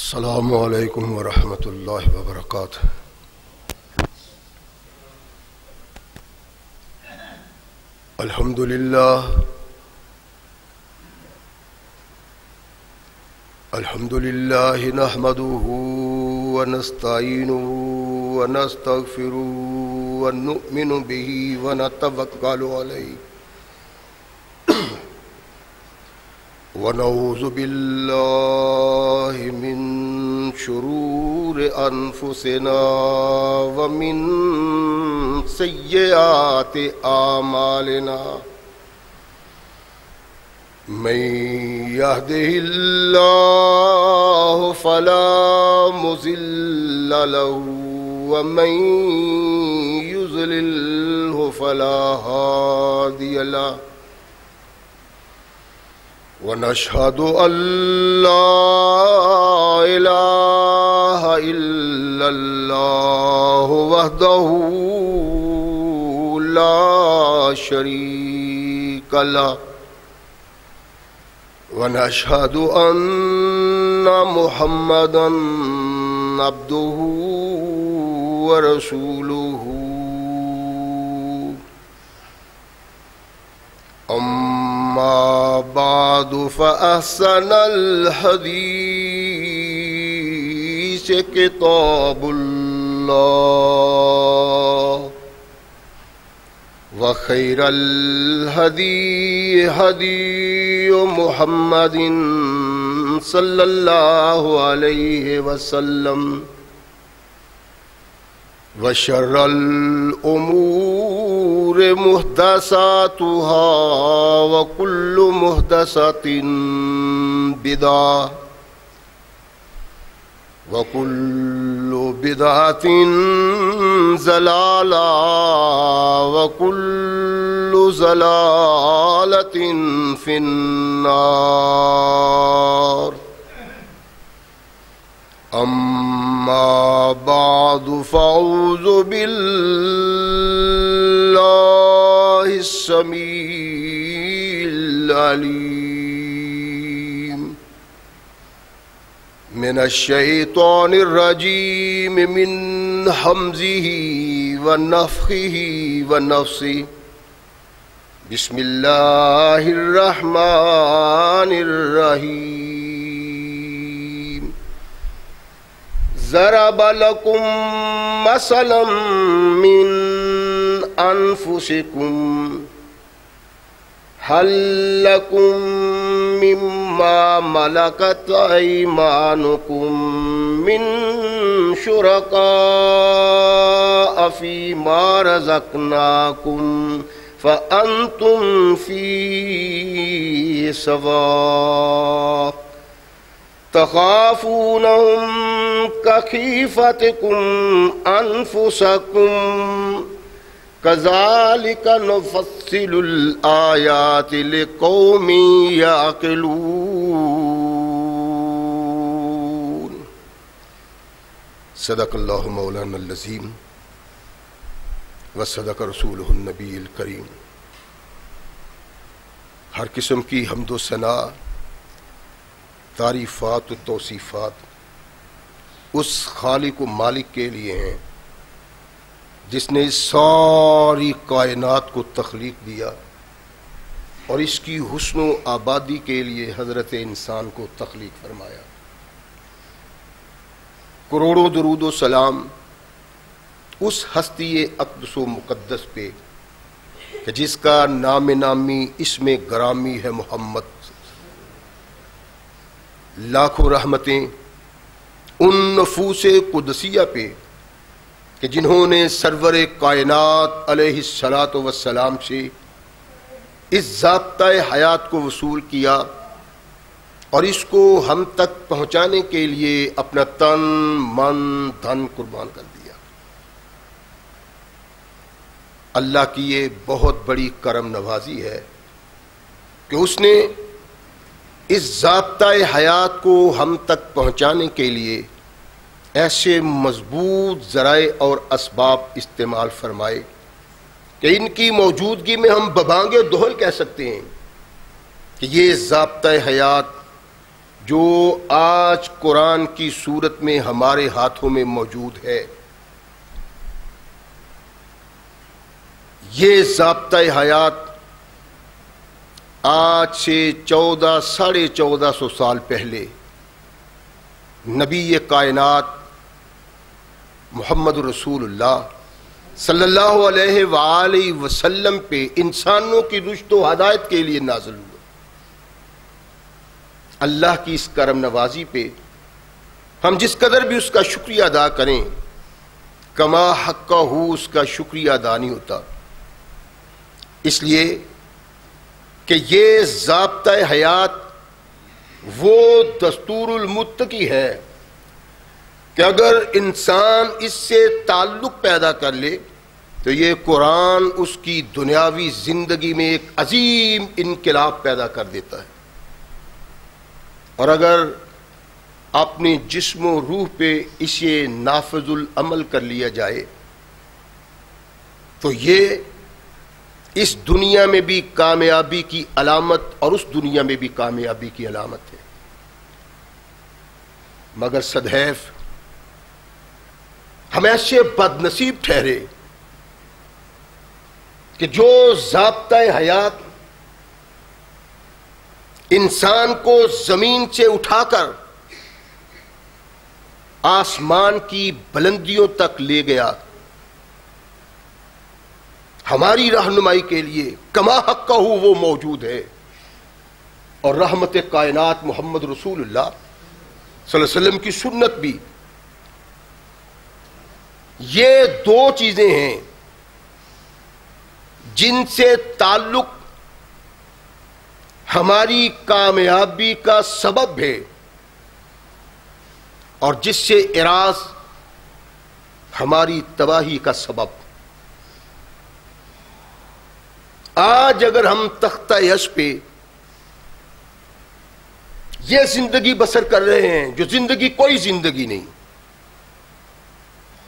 السلام علیکم ورحمۃ اللہ وبرکاتہ۔ الحمد للہ نحمده ونستعینه ونستغفره ونؤمن به ونتوکل علیہ ونعوذ باللہ من شرور انفسنا ومن سیئات اعمالنا من يهده الله فلا مضل له ومن يضلله فلا هادي له ونشهد أن لا إله إلا الله وحده لا شريك له ونشهد أن محمدا عبده ورسوله أما بعد فأحسن الحديث كتاب الله وخير الهدي هدي محمد صلى الله عليه وسلم وشر الأمور محدثاتها وكل محدثة بدعة وكل بدعة ضلالة وكل ضلالة في النار أما بعد فأعوذ بالله السميع العليم من الشيطان الرجيم من همزه ونفخه ونفثه بسم الله الرحمن الرحيم ضرب لكم مثلا من أنفسكم هل لكم مما ملكت أيمانكم من شركاء فيما رزقناكم فأنتم فيه سواء تخافونهم كخيفتكم أنفسكم كذلك نفصل الآيات لقوم يعقلون صدق اللہ مولانا العظیم وصدق رسولہ النبی الکریم۔ ہر قسم کی حمد و ثنا، تعریفات و توصیفات اس خالق و مالک کے لیے ہیں جس نے اس ساری کائنات کو تخلیق دیا اور اس کی حسن و آبادی کے لیے حضرت انسان کو تخلیق فرمایا۔ کروڑوں درود و سلام اس ہستی اقدس و مقدس پہ کہ جس کا نام نامی اسم گرامی ہے محمد۔ لاکھوں رحمتیں ان نفوس قدسیہ پہ کہ جنہوں نے سرور کائنات علیہ الصلاۃ والسلام سے اس ضابطۂ حیات کو وصول کیا اور اس کو ہم تک پہنچانے کے لیے اپنا تن من دھن قربان کر دیا۔ اللہ کی یہ بہت بڑی کرم نوازی ہے کہ اس نے اس ضابطۂ حیات کو ہم تک پہنچانے کے لیے ایسے مضبوط ذرائع اور اسباب استعمال فرمائے کہ ان کی موجودگی میں ہم ببانگ دوہل کہہ سکتے ہیں کہ یہ ضابطۂ حیات جو آج قرآن کی صورت میں ہمارے ہاتھوں میں موجود ہے، یہ ضابطۂ حیات آج سے 1400 سال پہلے نبی کائنات محمد رسول اللہ صلی اللہ علیہ وآلہ وسلم پہ انسانوں کی رشد و ہدایت کے لیے نازل ہوا۔ اللہ کی اس کرم نوازی پہ ہم جس قدر بھی اس کا شکریہ ادا کریں، کما حقہ اس کا شکریہ ادا نہیں ہوتا، اس لیے کہ یہ ضابطۂ حیات وہ دستور المتقی ہے کہ اگر انسان اس سے تعلق پیدا کر لے تو یہ قرآن اس کی دنیاوی زندگی میں ایک عظیم انقلاب پیدا کر دیتا ہے، اور اگر اپنے جسم و روح پہ اسے نافذ العمل کر لیا جائے تو یہ اس دنیا میں بھی کامیابی کی علامت اور اس دنیا میں بھی کامیابی کی علامت ہے۔ مگر سدحیف ہم ایسے بد نصیب ٹھہرے کہ جو ضابطۂ حیات انسان کو زمین سے اٹھا کر آسمان کی بلندیوں تک لے گیا، ہماری رہنمائی کے لیے کما حقہ وہ موجود ہے، اور رحمت کائنات محمد رسول اللہ صلی اللہ علیہ وسلم کی سنت بھی، یہ دو چیزیں ہیں جن سے تعلق ہماری کامیابی کا سبب ہے اور جس سے اعراض ہماری تباہی کا سبب۔ آج اگر ہم تختہ یش پہ یہ زندگی بسر کر رہے ہیں جو زندگی کوئی زندگی نہیں،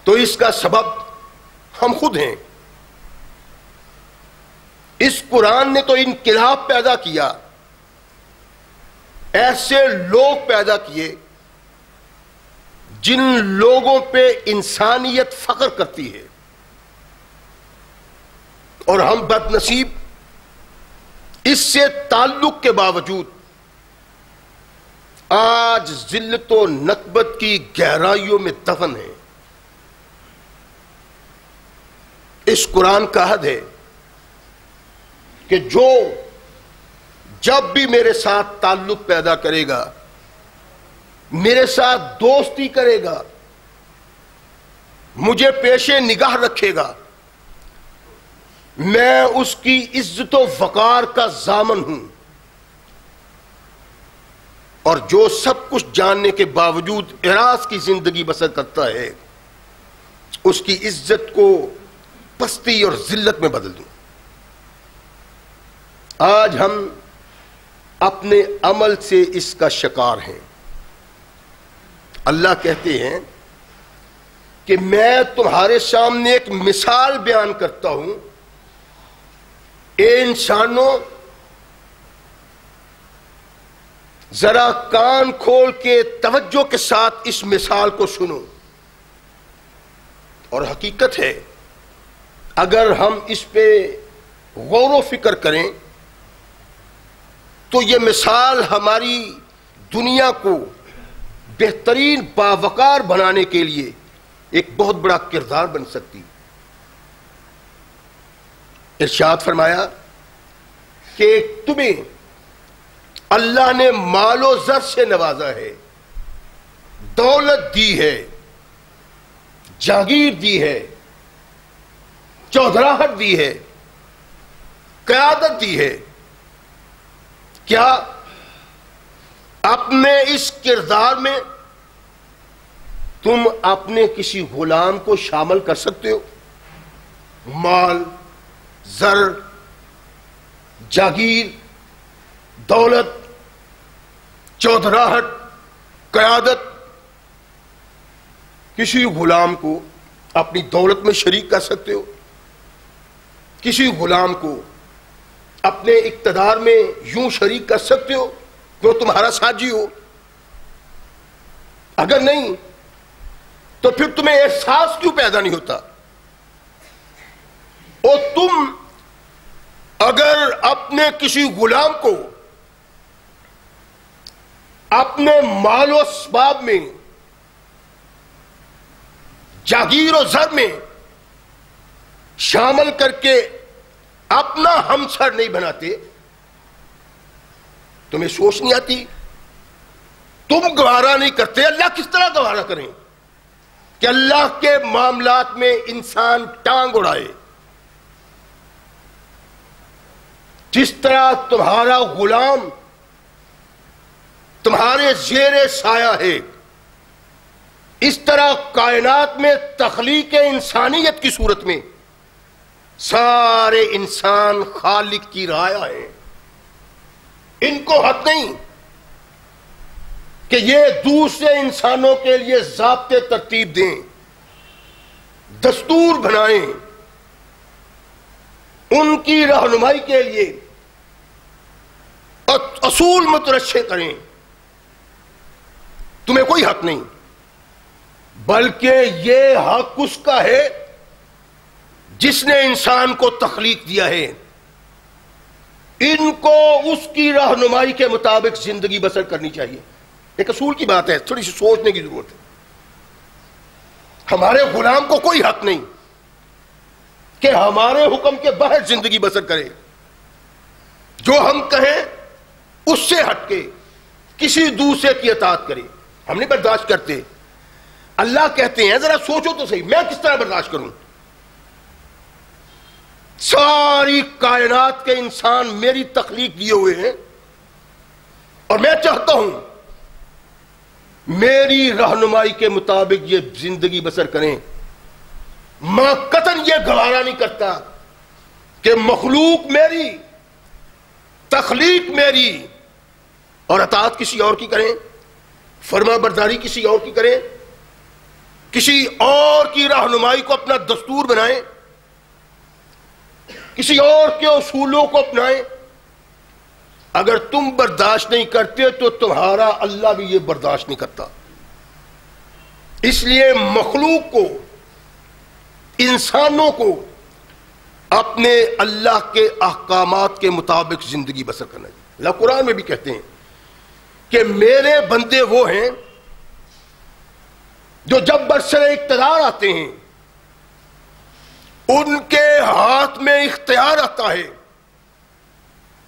تو اس کا سبب ہم خود ہیں۔ اس قرآن نے تو انقلاب پیدا کیا، ایسے لوگ پیدا کیے جن لوگوں پہ انسانیت فخر کرتی ہے، اور ہم بد نصیب اس سے تعلق کے باوجود آج ذلت و نکبت کی گہرائیوں میں دفن ہیں۔ اس قرآن کا حد ہے کہ جو جب بھی میرے ساتھ تعلق پیدا کرے گا، میرے ساتھ دوستی کرے گا، مجھے پیش نگاہ رکھے گا، میں اس کی عزت و وقار کا ضامن ہوں، اور جو سب کچھ جاننے کے باوجود اعراض کی زندگی بسر کرتا ہے، اس کی عزت کو پستی اور ذلت میں بدل دوں۔ آج ہم اپنے عمل سے اس کا شکار ہیں۔ اللہ کہتے ہیں کہ میں تمہارے سامنے ایک مثال بیان کرتا ہوں، اے انسانوں ذرا کان کھول کے توجہ کے ساتھ اس مثال کو سنو۔ اور حقیقت ہے اگر ہم اس پہ غور و فکر کریں تو یہ مثال ہماری دنیا کو بہترین باوقار بنانے کے لیے ایک بہت بڑا کردار بن سکتی۔ ارشاد فرمایا کہ تمہیں اللہ نے مال و زر سے نوازا ہے، دولت دی ہے، جاگیر دی ہے، چودھراہٹ دی ہے، قیادت دی ہے۔ کیا اپنے اس کردار میں تم اپنے کسی غلام کو شامل کر سکتے ہو؟ مال، زر، جاگیر، دولت، چودھراہٹ، قیادت، کسی غلام کو اپنی دولت میں شریک کر سکتے ہو؟ کسی غلام کو اپنے اقتدار میں یوں شریک کر سکتے ہو کہ وہ تمہارا ساجی ہو؟ اگر نہیں تو پھر تمہیں احساس کیوں پیدا نہیں ہوتا؟ اور تم اگر اپنے کسی غلام کو اپنے مال و اسباب میں، جاگیر و زر میں شامل کر کے اپنا ہمسر نہیں بناتے، تمہیں سوچ نہیں آتی؟ تم گوارا نہیں کرتے، اللہ کس طرح گوارا کریں کہ اللہ کے معاملات میں انسان ٹانگ اڑائے؟ جس طرح تمہارا غلام تمہارے زیر سایہ ہے، اس طرح کائنات میں تخلیق انسانیت کی صورت میں سارے انسان خالق کی رعایا ہے۔ ان کو حق نہیں کہ یہ دوسرے انسانوں کے لیے ضابطے ترتیب دیں، دستور بنائیں، ان کی رہنمائی کے لیے اصول مترشح کریں۔ تمہیں کوئی حق نہیں، بلکہ یہ حق اس کا ہے جس نے انسان کو تخلیق دیا ہے۔ ان کو اس کی رہنمائی کے مطابق زندگی بسر کرنی چاہیے۔ ایک اصول کی بات ہے، تھوڑی سی سوچنے کی ضرورت ہے۔ ہمارے غلام کو کوئی حق نہیں کہ ہمارے حکم کے باہر زندگی بسر کرے، جو ہم کہیں اس سے ہٹ کے کسی دوسرے کی اطاعت کرے، ہم نہیں برداشت کرتے۔ اللہ کہتے ہیں ذرا سوچو تو صحیح، میں کس طرح برداشت کروں؟ ساری کائنات کے انسان میری تخلیق دیے ہوئے ہیں، اور میں چاہتا ہوں میری رہنمائی کے مطابق یہ زندگی بسر کریں۔ میں قطعاً یہ گوارا نہیں کرتا کہ مخلوق میری، تخلیق میری، اور اطاعت کسی اور کی کریں، فرما برداری کسی اور کی کریں، کسی اور کی رہنمائی کو اپنا دستور بنائیں، کسی اور کے اصولوں کو اپنائیں۔ اگر تم برداشت نہیں کرتے تو تمہارا اللہ بھی یہ برداشت نہیں کرتا۔ اس لیے مخلوق کو، انسانوں کو اپنے اللہ کے احکامات کے مطابق زندگی بسر کرنا چاہیے۔ اللہ قرآن میں بھی کہتے ہیں کہ میرے بندے وہ ہیں جو جب برسر اقتدار آتے ہیں ان کے ہاتھ میں اختیار آتا ہے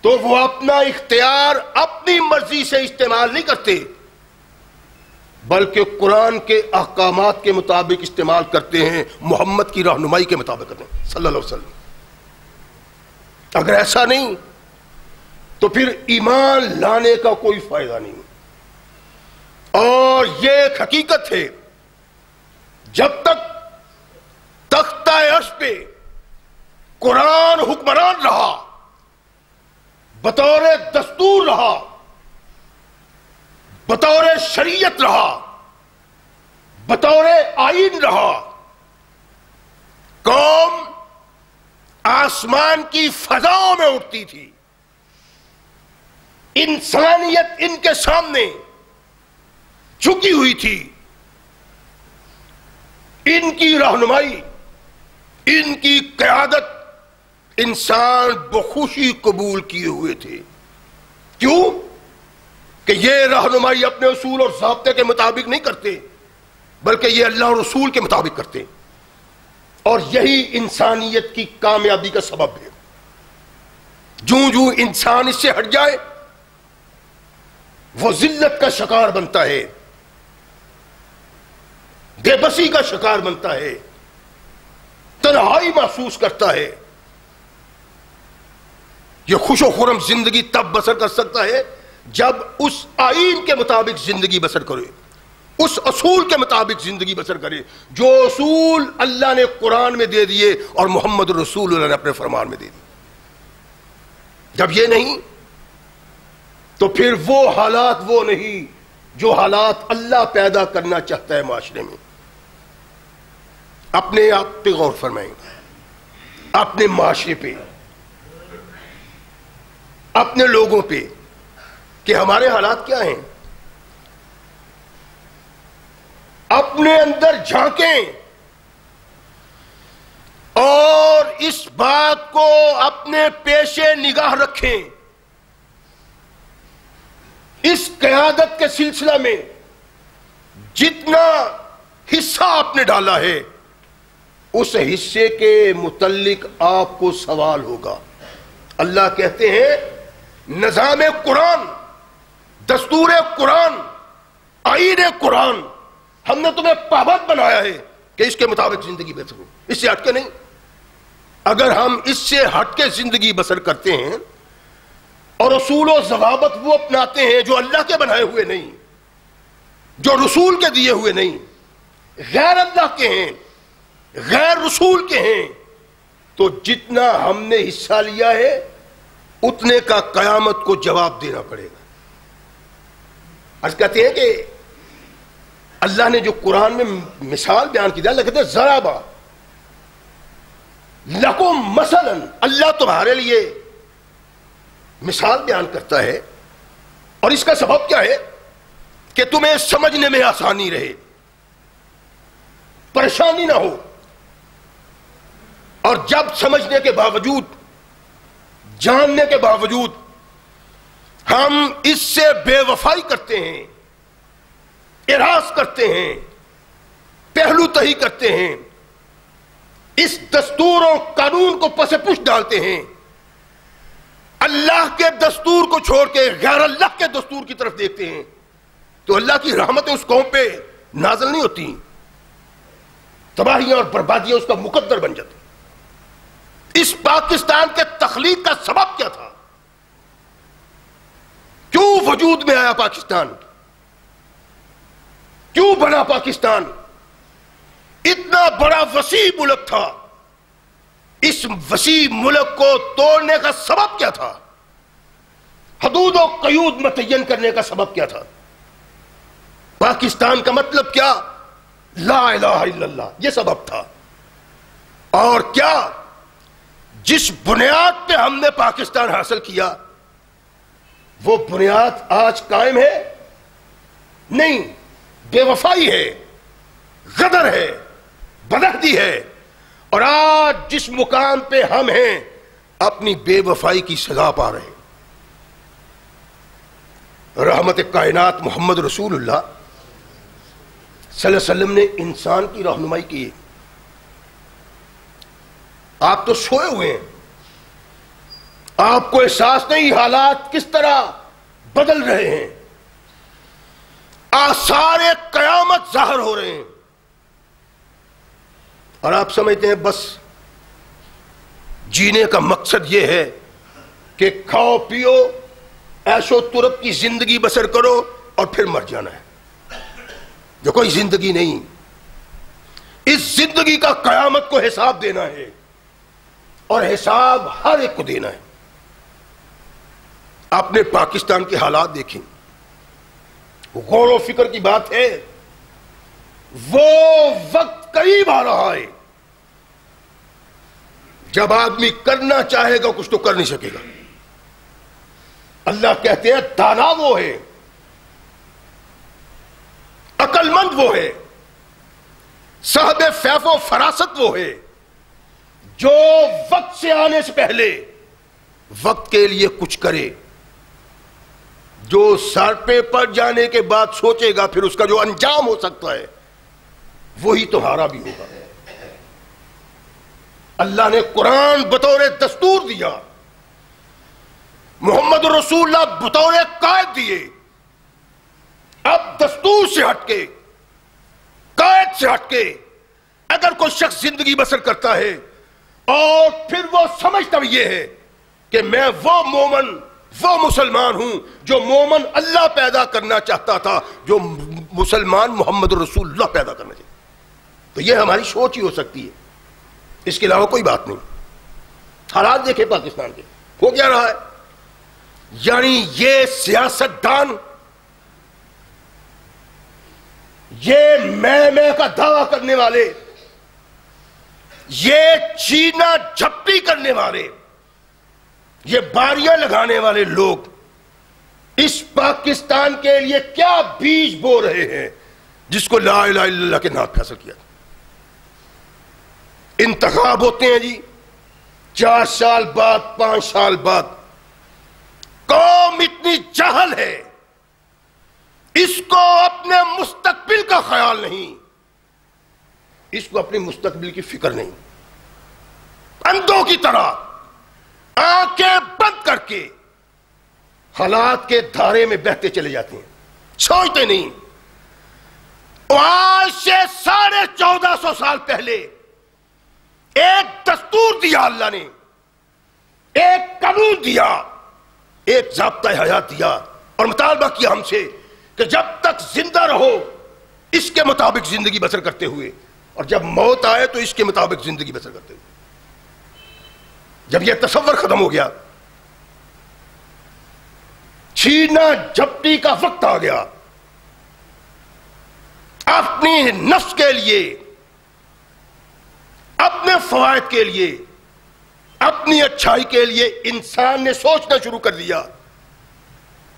تو وہ اپنا اختیار اپنی مرضی سے استعمال نہیں کرتے، بلکہ قرآن کے احکامات کے مطابق استعمال کرتے ہیں، محمد کی رہنمائی کے مطابق کرتے ہیں صلی اللہ علیہ وسلم۔ اگر ایسا نہیں تو پھر ایمان لانے کا کوئی فائدہ نہیں۔ اور یہ ایک حقیقت ہے، جب تک تختہ عرش پہ قرآن حکمران رہا، بطور دستور رہا، بطور شریعت رہا، بطور آئین رہا، قوم آسمان کی فضاؤں میں اٹھتی تھی، انسانیت ان کے سامنے جھکی ہوئی تھی، ان کی رہنمائی، ان کی قیادت انسان بخوشی قبول کیے ہوئے تھے۔ کیوں؟ کہ یہ رہنمائی اپنے اصول اور ضابطے کے مطابق نہیں کرتے، بلکہ یہ اللہ اور رسول کے مطابق کرتے، اور یہی انسانیت کی کامیابی کا سبب ہے۔ جوں جوں انسان اس سے ہٹ جائے وہ ذلت کا شکار بنتا ہے، بے بسی کا شکار بنتا ہے، تنہائی محسوس کرتا ہے۔ یہ خوش و خرم زندگی تب بسر کر سکتا ہے جب اس آئین کے مطابق زندگی بسر کرے، اس اصول کے مطابق زندگی بسر کرے جو اصول اللہ نے قرآن میں دے دیے اور محمد رسول اللہ نے اپنے فرمان میں دے دیے۔ جب یہ نہیں تو پھر وہ حالات وہ نہیں جو حالات اللہ پیدا کرنا چاہتا ہے معاشرے میں۔ اپنے آپ پہ غور فرمائیں، اپنے معاشرے پہ، اپنے لوگوں پہ، کہ ہمارے حالات کیا ہیں۔ اپنے اندر جھانکیں اور اس بات کو اپنے پیش نگاہ رکھیں، اس قیادت کے سلسلہ میں جتنا حصہ آپ نے ڈالا ہے اس حصے کے متعلق آپ کو سوال ہوگا۔ اللہ کہتے ہیں نظام قرآن، دستور قرآن، آئین قرآن ہم نے تمہیں پابند بنایا ہے کہ اس کے مطابق زندگی بسر ہو، اس سے ہٹ کے نہیں۔ اگر ہم اس سے ہٹ کے زندگی بسر کرتے ہیں اور اصول و ضوابط وہ اپناتے ہیں جو اللہ کے بنائے ہوئے نہیں، جو رسول کے دیے ہوئے نہیں، غیر اللہ کے ہیں، غیر رسول کے ہیں، تو جتنا ہم نے حصہ لیا ہے اتنے کا قیامت کو جواب دینا پڑے گا۔ عرض کہتے ہیں کہ اللہ نے جو قرآن میں مثال بیان کی، اللہ کہتے ہیں ضربا لکم مثلا، اللہ تمہارے لیے مثال بیان کرتا ہے، اور اس کا سبب کیا ہے کہ تمہیں سمجھنے میں آسانی رہے، پریشانی نہ ہو۔ اور جب سمجھنے کے باوجود، جاننے کے باوجود ہم اس سے بے وفائی کرتے ہیں، اعراض کرتے ہیں، پہلو تہی کرتے ہیں، اس دستور اور قانون کو پس پش ڈالتے ہیں، اللہ کے دستور کو چھوڑ کے غیر اللہ کے دستور کی طرف دیکھتے ہیں، تو اللہ کی رحمتیں اس قوم پہ نازل نہیں ہوتی، تباہیاں اور بربادیاں اس کا مقدر بن جاتی۔ اس پاکستان کے تخلیق کا سبب کیا تھا؟ کیوں وجود میں آیا پاکستان؟ کیوں بنا پاکستان؟ اتنا بڑا وسیع ملک تھا، اس وسیع ملک کو توڑنے کا سبب کیا تھا؟ حدود و قیود متعین کرنے کا سبب کیا تھا؟ پاکستان کا مطلب کیا؟ لا الہ الا اللہ، یہ سبب تھا۔ اور کیا جس بنیاد پہ ہم نے پاکستان حاصل کیا وہ بنیاد آج قائم ہے؟ نہیں، بے وفائی ہے، غدر ہے، بدعہدی ہے، اور آج جس مقام پہ ہم ہیں اپنی بے وفائی کی سزا پا رہے ہیں۔ رحمت کائنات محمد رسول اللہ صلی اللہ علیہ وسلم نے انسان کی رہنمائی کی۔ آپ تو سوئے ہوئے ہیں، آپ کو احساس نہیں حالات کس طرح بدل رہے ہیں، آثار قیامت ظاہر ہو رہے ہیں، اور آپ سمجھتے ہیں بس جینے کا مقصد یہ ہے کہ کھاؤ پیو، عیش و طرب کی زندگی بسر کرو اور پھر مر جانا ہے۔ جو کوئی زندگی نہیں، اس زندگی کا قیامت کو حساب دینا ہے، اور حساب ہر ایک کو دینا ہے۔ آپ نے پاکستان کے حالات دیکھیں، غور و فکر کی بات ہے، وہ وقت قریب آ رہا ہے جب آدمی کرنا چاہے گا کچھ تو کر نہیں سکے گا۔ اللہ کہتے ہیں دانا وہ ہے، عقل مند وہ ہے، صاحب فیف و فراست وہ ہے جو وقت سے آنے سے پہلے وقت کے لیے کچھ کرے، جو سر پہ پڑ جانے کے بعد سوچے گا پھر اس کا جو انجام ہو سکتا ہے وہی تمہارا بھی ہوگا۔ اللہ نے قرآن بطور دستور دیا، محمد رسول اللہ بطور قائد دیے۔ اب دستور سے ہٹ کے، قائد سے ہٹ کے اگر کوئی شخص زندگی بسر کرتا ہے اور پھر وہ سمجھتا بھی یہ ہے کہ میں وہ مومن، وہ مسلمان ہوں جو مومن اللہ پیدا کرنا چاہتا تھا، جو مسلمان محمد رسول اللہ پیدا کرنا چاہتا، تو یہ ہماری سوچ ہی ہو سکتی ہے، اس کے علاوہ کوئی بات نہیں۔ حالات دیکھیں پاکستان کے، ہو کیا رہا ہے؟ یعنی یہ سیاست دان، یہ میں کا دعویٰ کرنے والے، یہ چینا جھپٹی کرنے والے، یہ باریاں لگانے والے لوگ اس پاکستان کے لیے کیا بیج بو رہے ہیں جس کو لا الہ الا اللہ کے نام پہ حاصل کیا. انتخاب ہوتے ہیں جی 4 سال بعد 5 سال بعد. قوم اتنی جاہل ہے، اس کو اپنے مستقبل کا خیال نہیں، اس کو اپنے مستقبل کی فکر نہیں. اندھوں کی طرح آنکھیں بند کر کے حالات کے دھارے میں بہتے چلے جاتے ہیں، سوچتے نہیں. آج سے 1450 سال پہلے ایک دستور دیا اللہ نے، ایک قانون دیا، ایک ضابطہ حیات دیا اور مطالبہ کیا ہم سے کہ جب تک زندہ رہو اس کے مطابق زندگی بسر کرتے ہوئے، اور جب موت آئے تو اس کے مطابق زندگی بسر کرتے ہوئے. جب یہ تصور ختم ہو گیا، چھینا جھپٹی کا وقت آ گیا، اپنی نفس کے لیے، اپنے فوائد کے لیے، اپنی اچھائی کے لیے انسان نے سوچنا شروع کر دیا،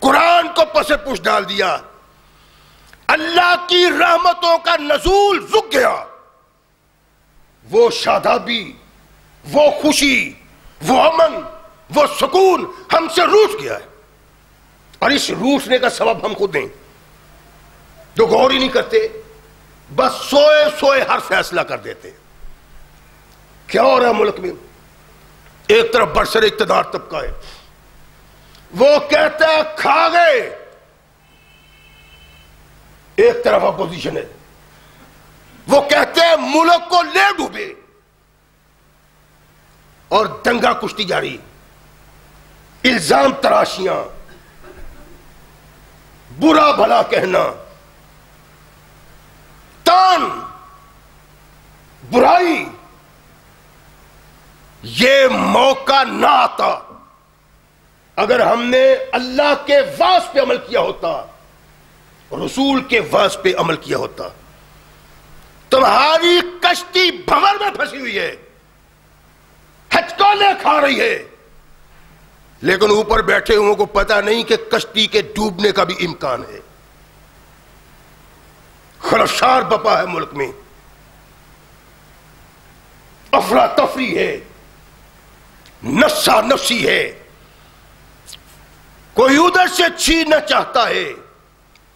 قرآن کو پس پش ڈال دیا. اللہ کی رحمتوں کا نزول رک گیا. وہ شادابی، وہ خوشی، وہ امن، وہ سکون ہم سے روٹ گیا ہے. اور اس روٹنے کا سبب ہم خود ہیں جو غور ہی نہیں کرتے، بس سوئے سوئے ہر فیصلہ کر دیتے. کیا ہو رہا ہے ملک میں؟ ایک طرف برسر اقتدار طبقہ ہے، وہ کہتا ہے کھا گئے. ایک طرف اپوزیشن ہے، وہ کہتے ہیں ملک کو لے ڈوبے. اور دنگا کشتی جاری، الزام تراشیاں، برا بھلا کہنا، تان، برائی. یہ موقع نہ آتا اگر ہم نے اللہ کے وعظ پہ عمل کیا ہوتا، رسول کے وعظ پہ عمل کیا ہوتا. تمہاری کشتی بھنور میں پھنسی ہوئی ہے، ہچکولے کھا رہی ہے، لیکن اوپر بیٹھے ہوں کو پتا نہیں کہ کشتی کے ڈوبنے کا بھی امکان ہے. خلفشار بپا ہے ملک میں، افراتفری ہے، نفسا نفسی ہے. کوئی ادھر سے چھیننا چاہتا ہے،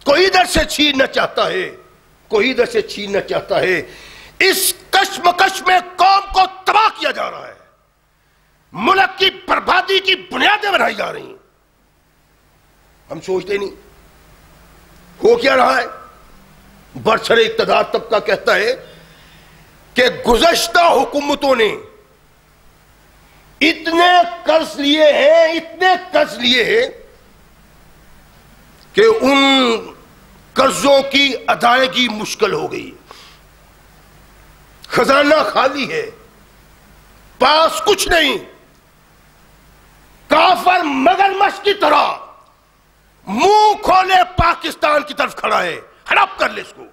کوئی ادھر سے چھیننا چاہتا ہے، کوئی ادھر سے چھیننا چاہتا ہے. اس کشمکش میں قوم کو تباہ کیا جا رہا ہے، ملک کی بربادی کی بنیادیں بنائی جا رہی ہیں. ہم سوچتے نہیں ہو کیا رہا ہے. برسر اقتدار طبقہ کہتا ہے کہ گزشتہ حکومتوں نے اتنے قرض لیے ہیں، اتنے قرض لیے ہیں کہ ان قرضوں کی ادائیگی مشکل ہو گئی. خزانہ خالی ہے، پاس کچھ نہیں. کافر مگرمچھ کی طرح منہ کھولے پاکستان کی طرف کھڑا ہے، ہڑپ کر لے اس کو.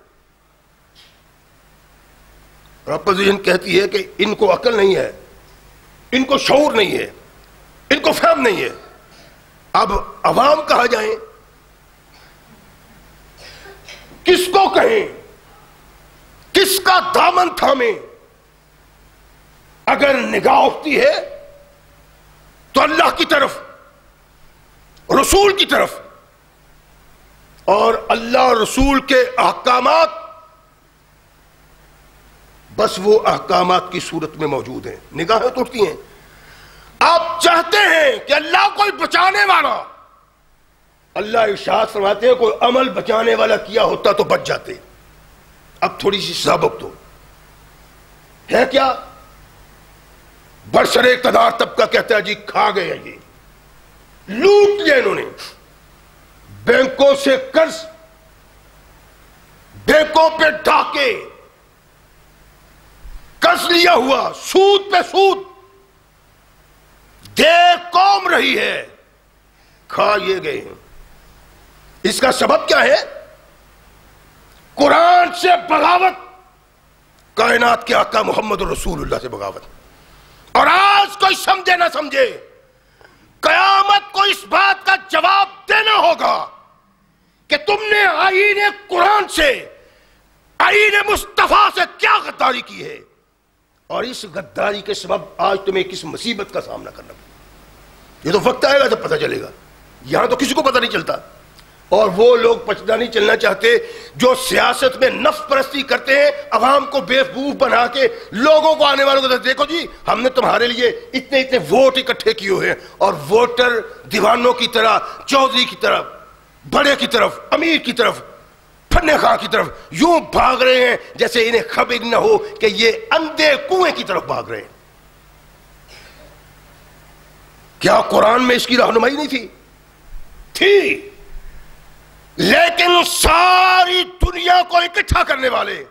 اپوزیشن کہتی ہے کہ ان کو عقل نہیں ہے، ان کو شعور نہیں ہے، ان کو فہم نہیں ہے. اب عوام کہاں جائیں؟ کس کو کہیں؟ کس کا دامن تھامیں؟ اگر نگاہ اٹھتی ہے تو اللہ کی طرف، رسول کی طرف، اور اللہ رسول کے احکامات بس وہ احکامات کی صورت میں موجود ہیں. نگاہیں تو اٹھتی ہیں. آپ چاہتے ہیں کہ اللہ کوئی بچانے والا، اللہ ارشاد فرماتے ہیں کوئی عمل بچانے والا کیا ہوتا تو بچ جاتے. اب تھوڑی سی سابق تو ہے کیا؟ برسر اقتدار طبقہ کہتا ہے جی کھا گئے ہیں، یہ لوٹ لیا انہوں نے. بینکوں سے قرض، بینکوں پہ ڈاکے، قرض لیا ہوا، سود پہ سود، دے قوم رہی ہے، کھا یہ گئے ہیں. اس کا سبب کیا ہے؟ قرآن سے بغاوت، کائنات کے آقا محمد رسول اللہ سے بغاوت. اور آج کوئی سمجھے نہ سمجھے، قیامت کو اس بات کا جواب دینا ہوگا کہ تم نے آئین قرآن سے آئین مصطفیٰ سے کیا غداری کی ہے، اور اس غداری کے سبب آج تمہیں کس مصیبت کا سامنا کرنا پڑا۔ یہ تو وقت آئے گا جب پتہ چلے گا، یہاں تو کسی کو پتہ نہیں چلتا۔ اور وہ لوگ پتہ نہیں چلنا چاہتے جو سیاست میں نفس پرستی کرتے ہیں، عوام کو بیوقوف بنا کے لوگوں کو، آنے والوں کو، دیکھو جی ہم نے تمہارے لیے اتنے اتنے ووٹ اکٹھے کیے ہوئے ہیں، اور ووٹر دیوانوں کی طرح، چودھری کی طرف، بڑے کی طرف، امیر کی طرف، پھنے خواہ کی طرف یوں بھاگ رہے ہیں جیسے انہیں خبر نہ ہو کہ یہ اندھے کنویں کی طرف بھاگ رہے ہیں۔ کیا قرآن میں اس کی رہنمائی نہیں تھی؟ تھی، لیکن ساری دنیا کو اکٹھا کرنے والے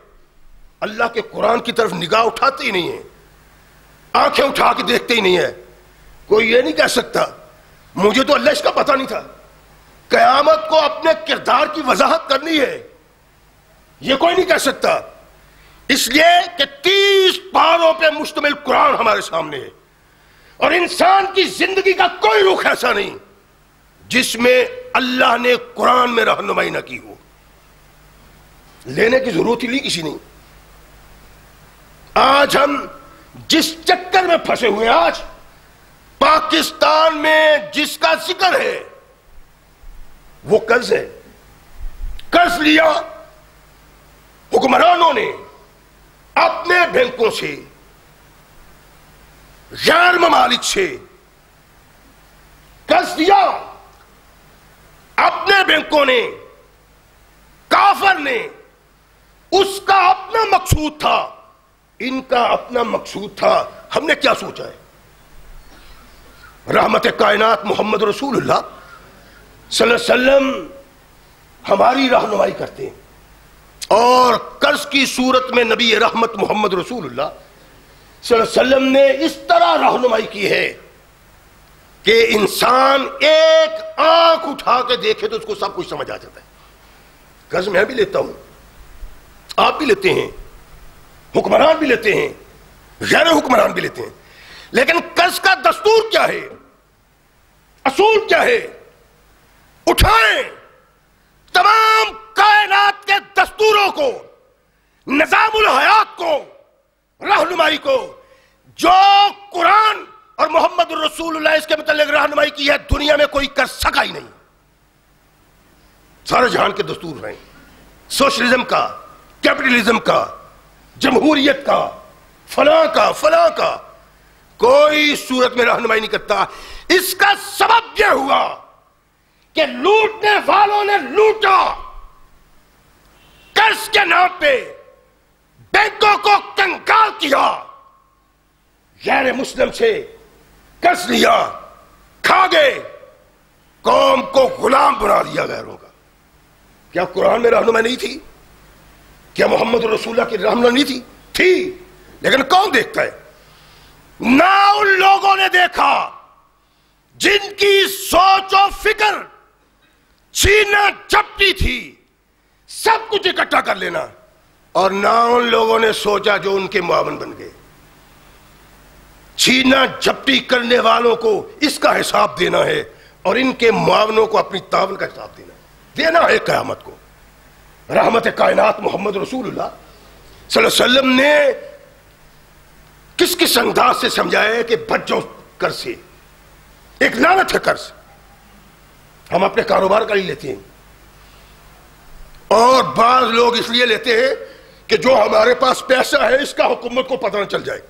اللہ کے قرآن کی طرف نگاہ اٹھاتے ہی نہیں ہیں، آنکھیں اٹھا کے دیکھتے ہی نہیں ہے۔ کوئی یہ نہیں کہہ سکتا مجھے تو اللہ اس کا پتہ نہیں تھا۔ قیامت کو اپنے کردار کی وضاحت کرنی ہے، یہ کوئی نہیں کہہ سکتا، اس لیے کہ 30 پاروں پہ مشتمل قرآن ہمارے سامنے ہے، اور انسان کی زندگی کا کوئی رخ ایسا نہیں جس میں اللہ نے قرآن میں رہنمائی نہ کی ہو۔ لینے کی ضرورت ہی نہیں کسی نے۔ آج ہم جس چکر میں پھنسے ہوئے ہیں، آج پاکستان میں جس کا ذکر ہے وہ قرض ہے۔ قرض لیا حکمرانوں نے اپنے بینکوں سے، غیر ممالک سے قرض لیا، اپنے بینکوں نے، کافر نے، اس کا اپنا مقصود تھا، ان کا اپنا مقصود تھا۔ ہم نے کیا سوچا ہے؟ رحمت کائنات محمد رسول اللہ صلی اللہ علیہ وسلم ہماری رہنمائی کرتے ہیں، اور قرض کی صورت میں نبی رحمت محمد رسول اللہ صلی اللہ علیہ وسلم نے اس طرح رہنمائی کی ہے کہ انسان ایک آنکھ اٹھا کے دیکھے تو اس کو سب کچھ سمجھ آ جاتا ہے۔ قرض میں بھی لیتا ہوں، آپ بھی لیتے ہیں، حکمران بھی لیتے ہیں، غیر حکمران بھی لیتے ہیں، لیکن قرض کا دستور کیا ہے، اصول کیا ہے؟ اٹھائیں تمام کائنات کے دستوروں کو، نظام الحیات کو، رہنمائی کو، جو قرآن اور محمد الرسول اللہ اس کے متعلق رہنمائی کی ہے، دنیا میں کوئی کر سکا ہی نہیں۔ سارے جہان کے دستور ہیں، سوشلزم کا، کیپٹلزم کا، جمہوریت کا، فلاں کا، فلاں کا، کوئی صورت میں رہنمائی نہیں کرتا۔ اس کا سبب یہ ہوا کہ لوٹنے والوں نے لوٹا، قرض کے نام پہ بینکوں کو کنگال کیا، غیر مسلم سے قرض لیا، کھا گئے، قوم کو غلام بنا دیا غیروں کا۔ کیا قرآن میں رہنمائی نہیں تھی؟ کیا محمد رسول اللہ کی رہنمائی نہیں تھی؟ تھی، لیکن کون دیکھتا ہے؟ نہ ان لوگوں نے دیکھا جن کی سوچ و فکر چھینا جھپٹی تھی، سب کچھ اکٹھا کر لینا، اور نہ ان لوگوں نے سوچا جو ان کے معاون بن گئے۔ چھینا جھپٹی کرنے والوں کو اس کا حساب دینا ہے، اور ان کے معاونوں کو اپنی تعاون کا حساب دینا ہے قیامت کو۔ رحمت کائنات محمد رسول اللہ صلی اللہ علیہ وسلم نے کس کس انداز سے سمجھایا ہے کہ بچ جاؤ قرض سے۔ ایک لعنت ہے قرض، ہم اپنے کاروبار کا ہی لیتے ہیں، اور بعض لوگ اس لیے لیتے ہیں کہ جو ہمارے پاس پیسہ ہے اس کا حکومت کو پتہ نہ چل جائے،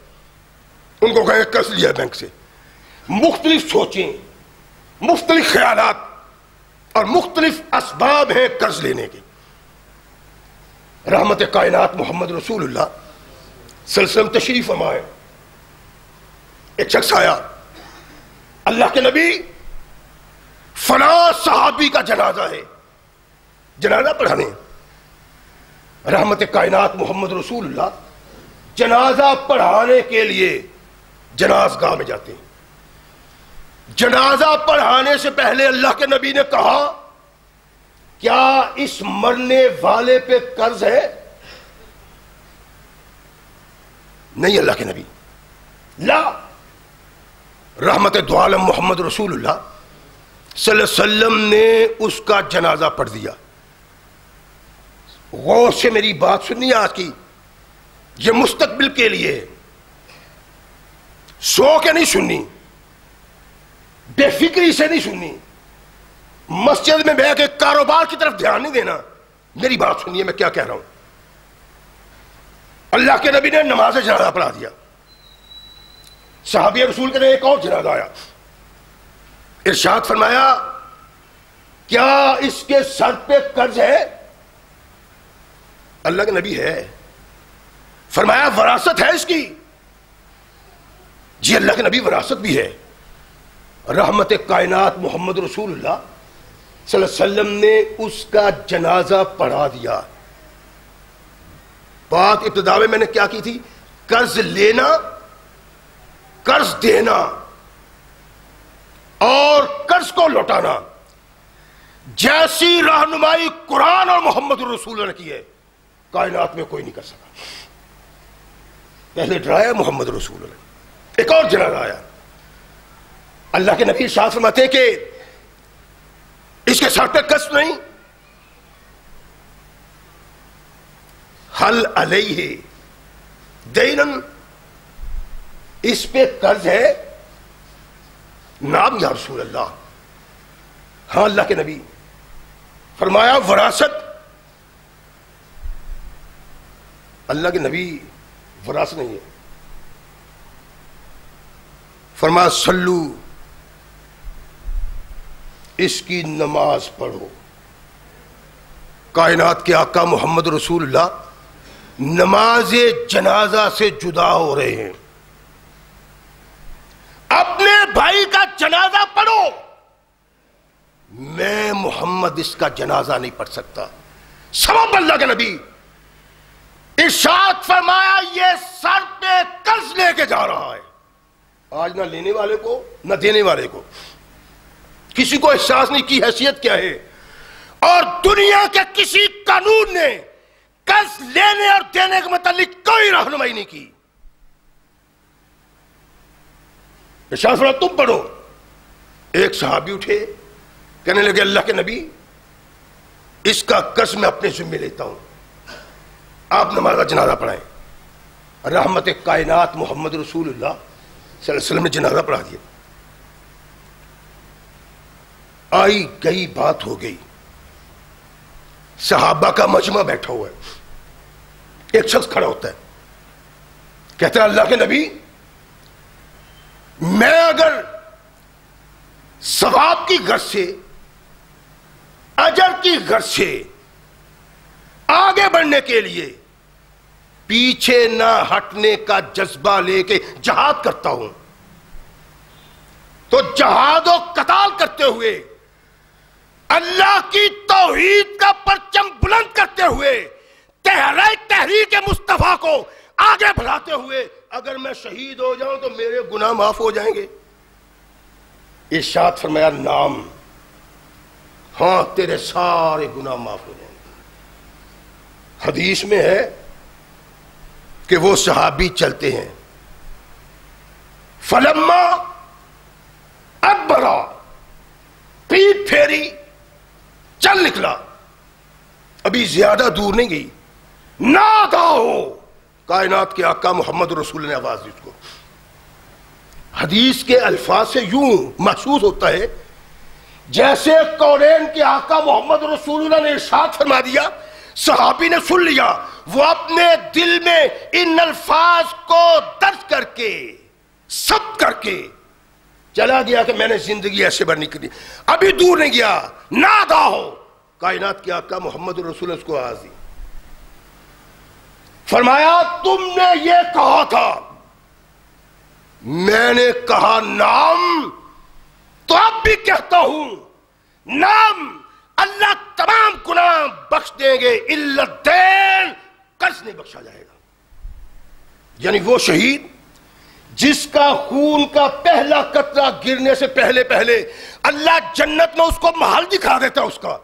ان کو کہیں قرض لیا بینک سے۔ مختلف سوچیں، مختلف خیالات اور مختلف اسباب ہیں قرض لینے کے۔ رحمت کائنات محمد رسول اللہ صلی اللہ علیہ وسلم تشریف فرمائے، ایک شخص آیا، اللہ کے نبی فلاں صحابی کا جنازہ ہے، جنازہ پڑھانے۔ رحمت کائنات محمد رسول اللہ جنازہ پڑھانے کے لیے جنازگاہ میں جاتے ہیں۔ جنازہ پڑھانے سے پہلے اللہ کے نبی نے کہا کیا اس مرنے والے پہ قرض ہے؟ نہیں اللہ کے نبی، لا۔ رحمت دو عالم محمد رسول اللہ صلی اللہ علیہ وسلم نے اس کا جنازہ پڑھ دیا، غور سے میری بات سننی آج کی، یہ مستقبل کے لیے ہے، سو کے نہیں سننی، بے فکری سے نہیں سننی، مسجد میں بیٹھ کے کاروبار کی طرف دھیان نہیں دینا، میری بات سنیے میں کیا کہہ رہا ہوں۔ اللہ کے نبی نے نماز جنازہ پڑھا دیا، صحابی رسول کے ایک اور جنازہ آیا، ارشاد فرمایا کیا اس کے سر پہ قرض ہے؟ اللہ کے نبی ہے۔ فرمایا وراثت ہے اس کی؟ جی اللہ کے نبی وراثت بھی ہے۔ رحمت کائنات محمد رسول اللہ صلی اللہ علیہ وسلم نے اس کا جنازہ پڑھا دیا۔ بات ابتدا میں نے کیا کی تھی؟ قرض لینا، قرض دینا اور قرض کو لوٹانا جیسی رہنمائی قرآن اور محمد رسول اللہ نے کی ہے کائنات میں کوئی نہیں کر سکا۔ پہلے ڈرایا محمد رسول اللہ۔ ایک اور جنازہ آیا، اللہ کے نبی ارشاد فرماتے ہیں کہ اس کے سر پہ قرض نہیں، حل علیہ دینن، اس پہ قرض ہے؟ نام یا رسول اللہ۔ ہاں اللہ کے نبی۔ فرمایا وراثت؟ اللہ کے نبی وراثت نہیں ہے۔ فرمایا صلو، اس کی نماز پڑھو۔ کائنات کے آقا محمد رسول اللہ نماز جنازہ سے جدا ہو رہے ہیں۔ اپنے بھائی کا جنازہ پڑھو، میں محمد اس کا جنازہ نہیں پڑھ سکتا۔ سبب اللہ کے نبی ارشاد فرمایا یہ سر پہ قرض لے کے جا رہا ہے۔ آج نہ لینے والے کو نہ دینے والے کو کسی کو احساس نہیں کی حیثیت کیا ہے، اور دنیا کے کسی قانون نے قرض لینے اور دینے کے متعلق کوئی رہنمائی نہیں کی۔ ارشاد فرمایا تم پڑھو۔ ایک صحابی اٹھے، کہنے لگے اللہ کے نبی اس کا قرض میں اپنے ذمہ لیتا ہوں، آپ نماز کا جنازہ پڑھائیں۔ رحمت کائنات محمد رسول اللہ صلی اللہ علیہ وسلم نے جنازہ پڑھا دیا۔ آئی گئی بات ہو گئی، صحابہ کا مجمع بیٹھا ہوا ہے، ایک شخص کھڑا ہوتا ہے، کہتا ہے اللہ کے نبی میں اگر ثواب کی غرض سے، اجر کی غرض سے آگے بڑھنے کے لیے پیچھے نہ ہٹنے کا جذبہ لے کے جہاد کرتا ہوں، تو جہاد و قتال کرتے ہوئے اللہ کی توحید کا پرچم بلند کرتے ہوئے تحریک مصطفیٰ کو آگے بڑھاتے ہوئے اگر میں شہید ہو جاؤں تو میرے گناہ معاف ہو جائیں گے؟ ارشاد فرمایا نام، ہاں تیرے سارے گناہ معاف ہو جائیں گے۔ حدیث میں ہے کہ وہ صحابی چلتے ہیں، فلما اکبرا، پیٹ پھیری چل نکلا، ابھی زیادہ دور نہیں گئی، نادا ہو، کائنات کے آقا محمد رسول نے آواز دی اس کو۔ حدیث کے الفاظ سے یوں محسوس ہوتا ہے جیسے کونین کے آقا محمد رسول اللہ نے ارشاد فرما دیا، صحابی نے سن لیا، وہ اپنے دل میں ان الفاظ کو درج کر کے ثبت کر کے چلا گیا کہ میں نے زندگی ایسے بھر نہیں کرنی۔ ابھی دور نہیں گیا، نادا ہو، کائنات کے آقا محمد رسول اللہ اس کو آواز دی، فرمایا تم نے یہ کہا تھا، میں نے کہا نام، تو اب بھی کہتا ہوں نام، اللہ تمام گناہ بخش دیں گے الا الدین، قرض نہیں بخشا جائے گا۔ یعنی وہ شہید جس کا خون کا پہلا قطرہ گرنے سے پہلے پہلے اللہ جنت میں اس کو محل دکھا دیتا اس کا۔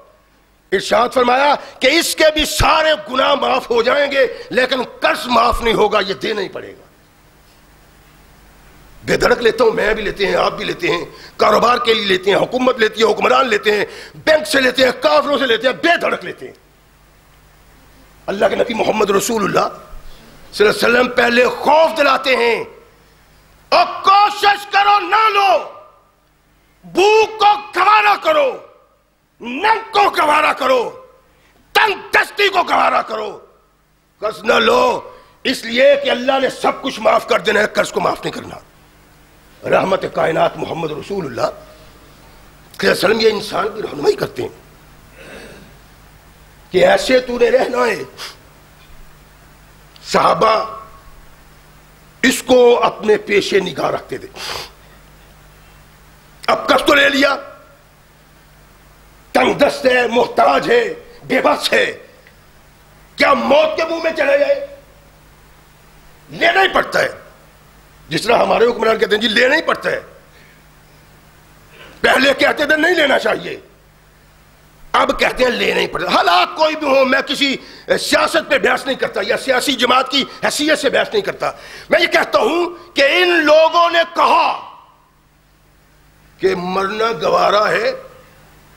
ارشاد فرمایا کہ اس کے بھی سارے گناہ معاف ہو جائیں گے لیکن قرض معاف نہیں ہوگا، یہ دینا ہی پڑے گا۔ بے دھڑک لیتا ہوں، میں بھی لیتے ہیں، آپ بھی لیتے ہیں، کاروبار کے لیے لیتے ہیں، حکومت لیتی ہے، حکمران لیتے ہیں، بینک سے لیتے ہیں، کافروں سے لیتے ہیں، بے دھڑک لیتے ہیں۔ اللہ کے نبی محمد رسول اللہ صلی اللہ علیہ وسلم پہلے خوف دلاتے ہیں اور کوشش کرو نہ لو، بھوک کو گوارا کرو، ننگ کو گوارا کرو، تنگ دستی کو گوارا کرو، قرض نہ لو، اس لیے کہ اللہ نے سب کچھ معاف کر دینا ہے، قرض کو معاف نہیں کرنا۔ رحمت کائنات محمد رسول اللہ صلی اللہ علیہ وسلم یہ انسان کی رہنمائی کرتے ہیں کہ ایسے تو نے رہنا ہے۔ صحابہ اس کو اپنے پیشے نگاہ رکھتے تھے۔ اب قرض تو لے لیا، تنگ دست ہے، محتاج ہے، بے بس ہے، کیا موت کے منہ میں چلا جائے؟ لینا ہی پڑتا ہے، جس طرح ہمارے حکمران کہتے ہیں جی لینا ہی پڑتا ہے۔ پہلے کہتے تھے نہیں لینا چاہیے، اب کہتے ہیں لینا ہی پڑتا ہے۔ حالات کوئی بھی ہو، میں کسی سیاست پہ بحث نہیں کرتا یا سیاسی جماعت کی حیثیت سے بحث نہیں کرتا، میں یہ کہتا ہوں کہ ان لوگوں نے کہا کہ مرنا گوارا ہے،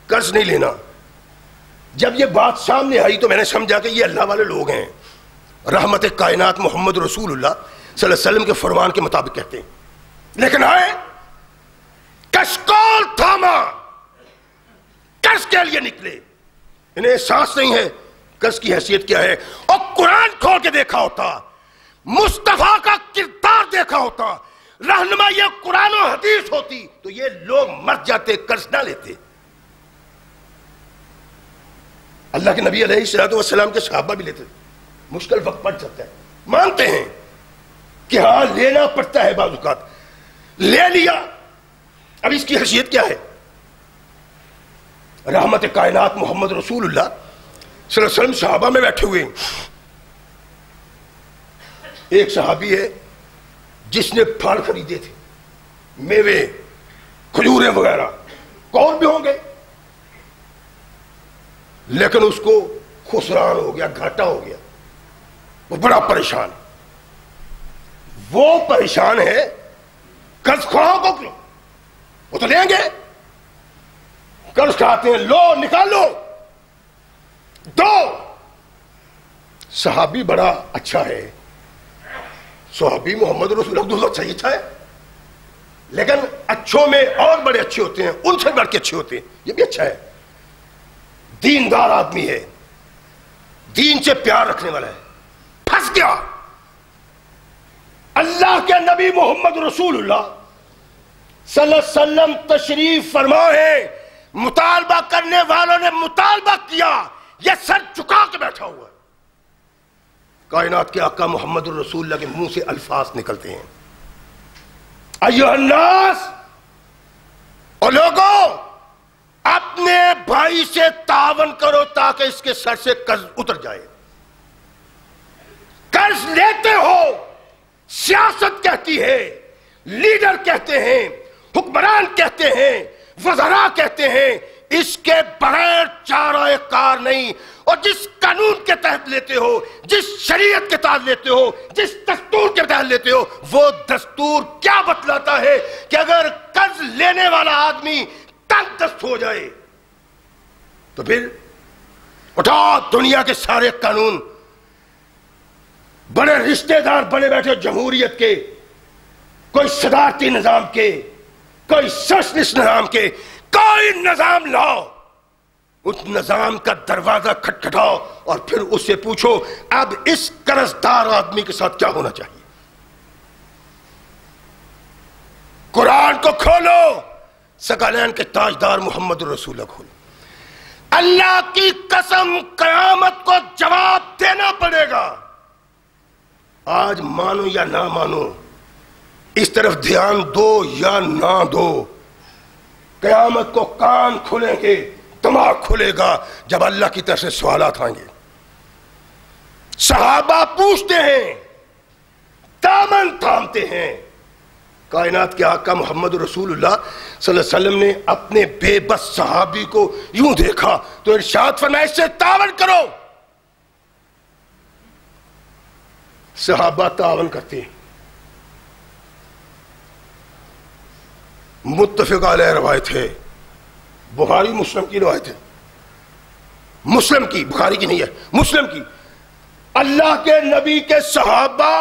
قرض نہیں لینا۔ جب یہ بات سامنے آئی تو میں نے سمجھا کہ یہ اللہ والے لوگ ہیں، رحمت کائنات محمد رسول اللہ صلی اللہ علیہ وسلم کے فرمان کے مطابق کہتے ہیں۔ لیکن آئے کشکول تھاما، قرض کے لیے نکلے، انہیں احساس نہیں ہے قرض کی حیثیت کیا ہے، اور قرآن کھول کے دیکھا ہوتا، مصطفیٰ کا کردار دیکھا ہوتا، رہنما یہ قرآن و حدیث ہوتی تو یہ لوگ مر جاتے، قرض نہ لیتے۔ اللہ کے نبی علیہ الصلوۃ والسلام کے صحابہ بھی لیتے تھے، مشکل وقت پڑ جاتا ہے، مانتے ہیں کہ ہاں لینا پڑتا ہے، بعض اوقات لے لیا۔ اب اس کی حیثیت کیا ہے؟ رحمت کائنات محمد رسول اللہ صلی اللہ علیہ وسلم صحابہ میں بیٹھے ہوئے ہیں، ایک صحابی ہے جس نے پھل خریدے تھے، میوے، کھجوریں وغیرہ، اور بھی ہوں گے، لیکن اس کو خسران ہو گیا، گھاٹا ہو گیا، وہ بڑا پریشان ہے۔ وہ پریشان ہے قرض خواہوں کو کیوں؟ وہ تو لیں گے، قرض کھاتے ہیں، لو نکالو دو۔ صحابی بڑا اچھا ہے، صحابی محمد رسول اللہ صحیح اچھا ہے، لیکن اچھوں میں اور بڑے اچھے ہوتے ہیں، ان سے بڑھ کے اچھے ہوتے ہیں، یہ بھی اچھا ہے، دیندار آدمی ہے، دین سے پیار رکھنے والا ہے۔ پھنس گیا۔ اللہ کے نبی محمد رسول اللہ صلی اللہ علیہ وسلم تشریف فرما ہے، مطالبہ کرنے والوں نے مطالبہ کیا، یہ سر چکا کے بیٹھا ہوا ہے۔ کائنات کے آقا محمد الرسول اللہ کے منہ سے الفاظ نکلتے ہیں، ایھا الناس، اور لوگوں اپنے بھائی سے تعاون کرو تاکہ اس کے سر سے قرض اتر جائے۔ قرض لیتے ہو، سیاست کہتی ہے، لیڈر کہتے ہیں، حکمران کہتے ہیں، وزراء کہتے ہیں، اس کے بغیر چارہ کار نہیں۔ اور جس قانون کے تحت لیتے ہو، جس شریعت کے تحت لیتے ہو، جس دستور کے تحت لیتے ہو، وہ دستور کیا بتلاتا ہے کہ اگر قرض لینے والا آدمی تنگ دست ہو جائے تو پھر اٹھا دنیا کے سارے قانون، بڑے رشتہ دار بنے بیٹھے جمہوریت کے، کوئی صدارتی نظام کے، کوئی سوشلسٹ نظام کے، کوئی نظام لاؤ، اس نظام کا دروازہ کھٹکھٹاؤ اور پھر اس سے پوچھو اب اس قرض دار آدمی کے ساتھ کیا ہونا چاہیے۔ قرآن کو کھولو، ثقلین کے تاجدار محمد رسول اللہ کھولو، اللہ کی قسم قیامت کو جواب دینا پڑے گا۔ آج مانو یا نہ مانو، اس طرف دھیان دو یا نہ دو، قیامت کو کان کھلیں گے، دماغ کھلے گا جب اللہ کی طرف سے سوالات آئیں گے۔ صحابہ پوچھتے ہیں، دامن تھامتے ہیں۔ کائنات کے آقا محمد رسول اللہ صلی اللہ علیہ وسلم نے اپنے بے بس صحابی کو یوں دیکھا تو ارشاد فرمایا اس سے تعاون کرو۔ صحابہ تعاون کرتے ہیں، متفق علیہ روایت ہے، بخاری مسلم کی روایت ہے، مسلم کی، بخاری کی نہیں ہے، مسلم کی، اللہ کے نبی کے صحابہ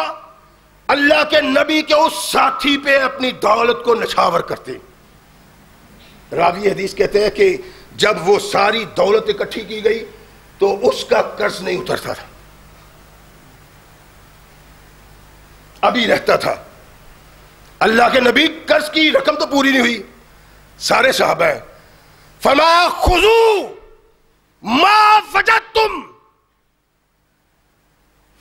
اللہ کے نبی کے اس ساتھی پہ اپنی دولت کو نچھاور کرتے. راوی حدیث کہتے ہیں کہ جب وہ ساری دولت اکٹھی کی گئی تو اس کا قرض نہیں اترتا تھا, ابھی رہتا تھا. اللہ کے نبی قرض کی رقم تو پوری نہیں ہوئی, سارے صحابہ ہیں. فرمایا خذو ما وجدتم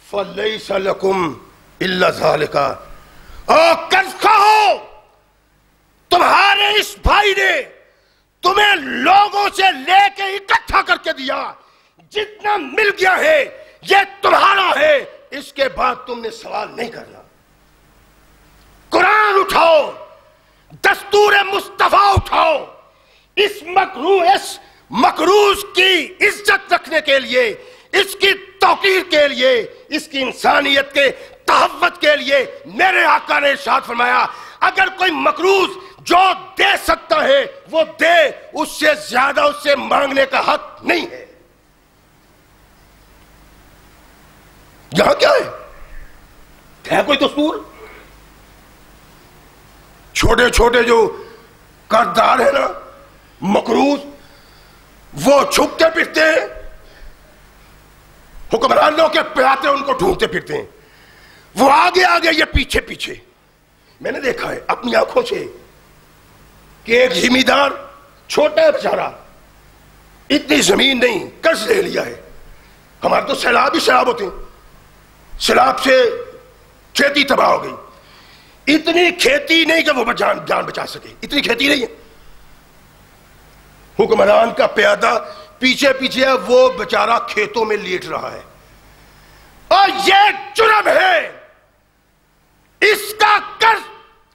فلیس لکم الا ذالک. اور قرض کھاؤ, تمہارے اس بھائی نے تمہیں لوگوں سے لے کے اکٹھا کر کے دیا, جتنا مل گیا ہے یہ تمہارا ہے, اس کے بعد تم نے سوال نہیں کرنا. قرآن اٹھاؤ, دستور مصطفیٰ اٹھاؤ, اس مقروض کی عزت رکھنے کے لیے, اس کی توقیر کے لیے, اس کی انسانیت کے تحفظ کے لیے. میرے آقا نے ارشاد فرمایا اگر کوئی مقروض جو دے سکتا ہے وہ دے, اس سے زیادہ اس سے مانگنے کا حق نہیں ہے. یہاں کیا ہے کوئی دستور؟ چھوٹے چھوٹے جو قرضدار ہیں نا, مقروض, وہ چھپتے پھرتے ہیں, حکمرانوں کے پیاتے ان کو ڈھونڈتے پھرتے ہیں. وہ آگے آگے, یہ پیچھے پیچھے. میں نے دیکھا ہے اپنی آنکھوں سے کہ ایک زمیندار چھوٹا بیچارہ, اتنی زمین نہیں, قرض لے لیا ہے. ہمارے تو سیلاب ہی سیلاب ہوتے ہیں, سیلاب سے کھیتی تباہ ہو گئی. اتنی کھیتی نہیں کہ وہ جان بچا سکے, اتنی کھیتی نہیں ہے. حکمران کا پیادہ پیچھے پیچھے ہے, وہ بیچارہ کھیتوں میں لیٹ رہا ہے. اور یہ جرم ہے, اس کا قرض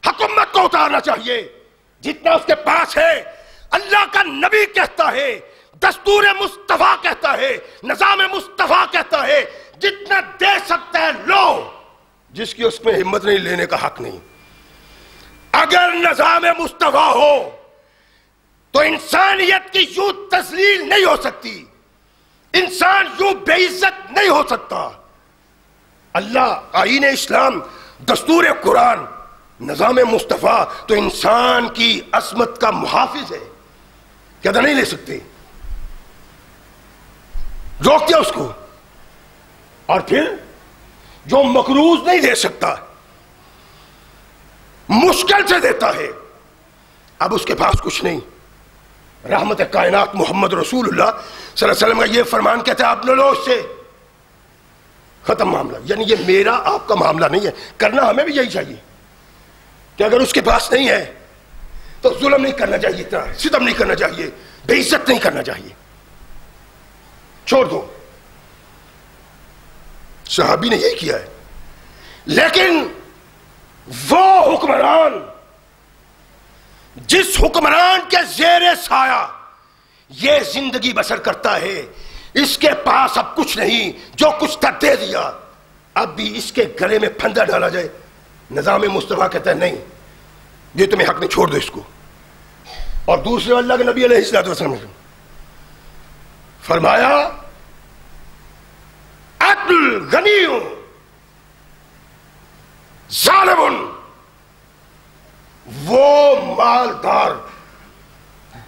حکومت کو اتارنا چاہیے جتنا اس کے پاس ہے. اللہ کا نبی کہتا ہے, دستور مصطفیٰ کہتا ہے, نظام مصطفیٰ کہتا ہے جتنا دے سکتا ہے لو, جس کی اس میں ہمت نہیں لینے کا حق نہیں. اگر نظام مصطفیٰ ہو تو انسانیت کی یوں تذلیل نہیں ہو سکتی, انسان یوں بے عزت نہیں ہو سکتا. اللہ, آئین اسلام, دستور قرآن, نظام مصطفیٰ تو انسان کی عصمت کا محافظ ہے, کیا نہیں لے سکتے؟ روک دیا اس کو. اور پھر جو مقروض نہیں دے سکتا, مشکل سے دیتا ہے, اب اس کے پاس کچھ نہیں. رحمت کائنات محمد رسول اللہ صلی اللہ علیہ وسلم کا یہ فرمان کہتا ہے اپنے لوگ سے ختم معاملہ. یعنی یہ میرا آپ کا معاملہ نہیں ہے, کرنا ہمیں بھی یہی چاہیے کہ اگر اس کے پاس نہیں ہے تو ظلم نہیں کرنا چاہیے, ستم نہیں کرنا چاہیے, بے عزت نہیں کرنا چاہیے, چھوڑ دو. صحابی نے یہی کیا ہے. لیکن وہ حکمران جس حکمران کے زیر سایہ یہ زندگی بسر کرتا ہے, اس کے پاس اب کچھ نہیں, جو کچھ تھا دے دیا, اب بھی اس کے گلے میں پھندا ڈالا جائے. نظام مصطفیٰ کہتا ہے نہیں, یہ تمہیں حق نہیں, چھوڑ دو اس کو. اور دوسرے اللہ کے نبی علیہ الصلوۃ والسلام نے فرمایا عدل غنی ظالم, وہ مالدار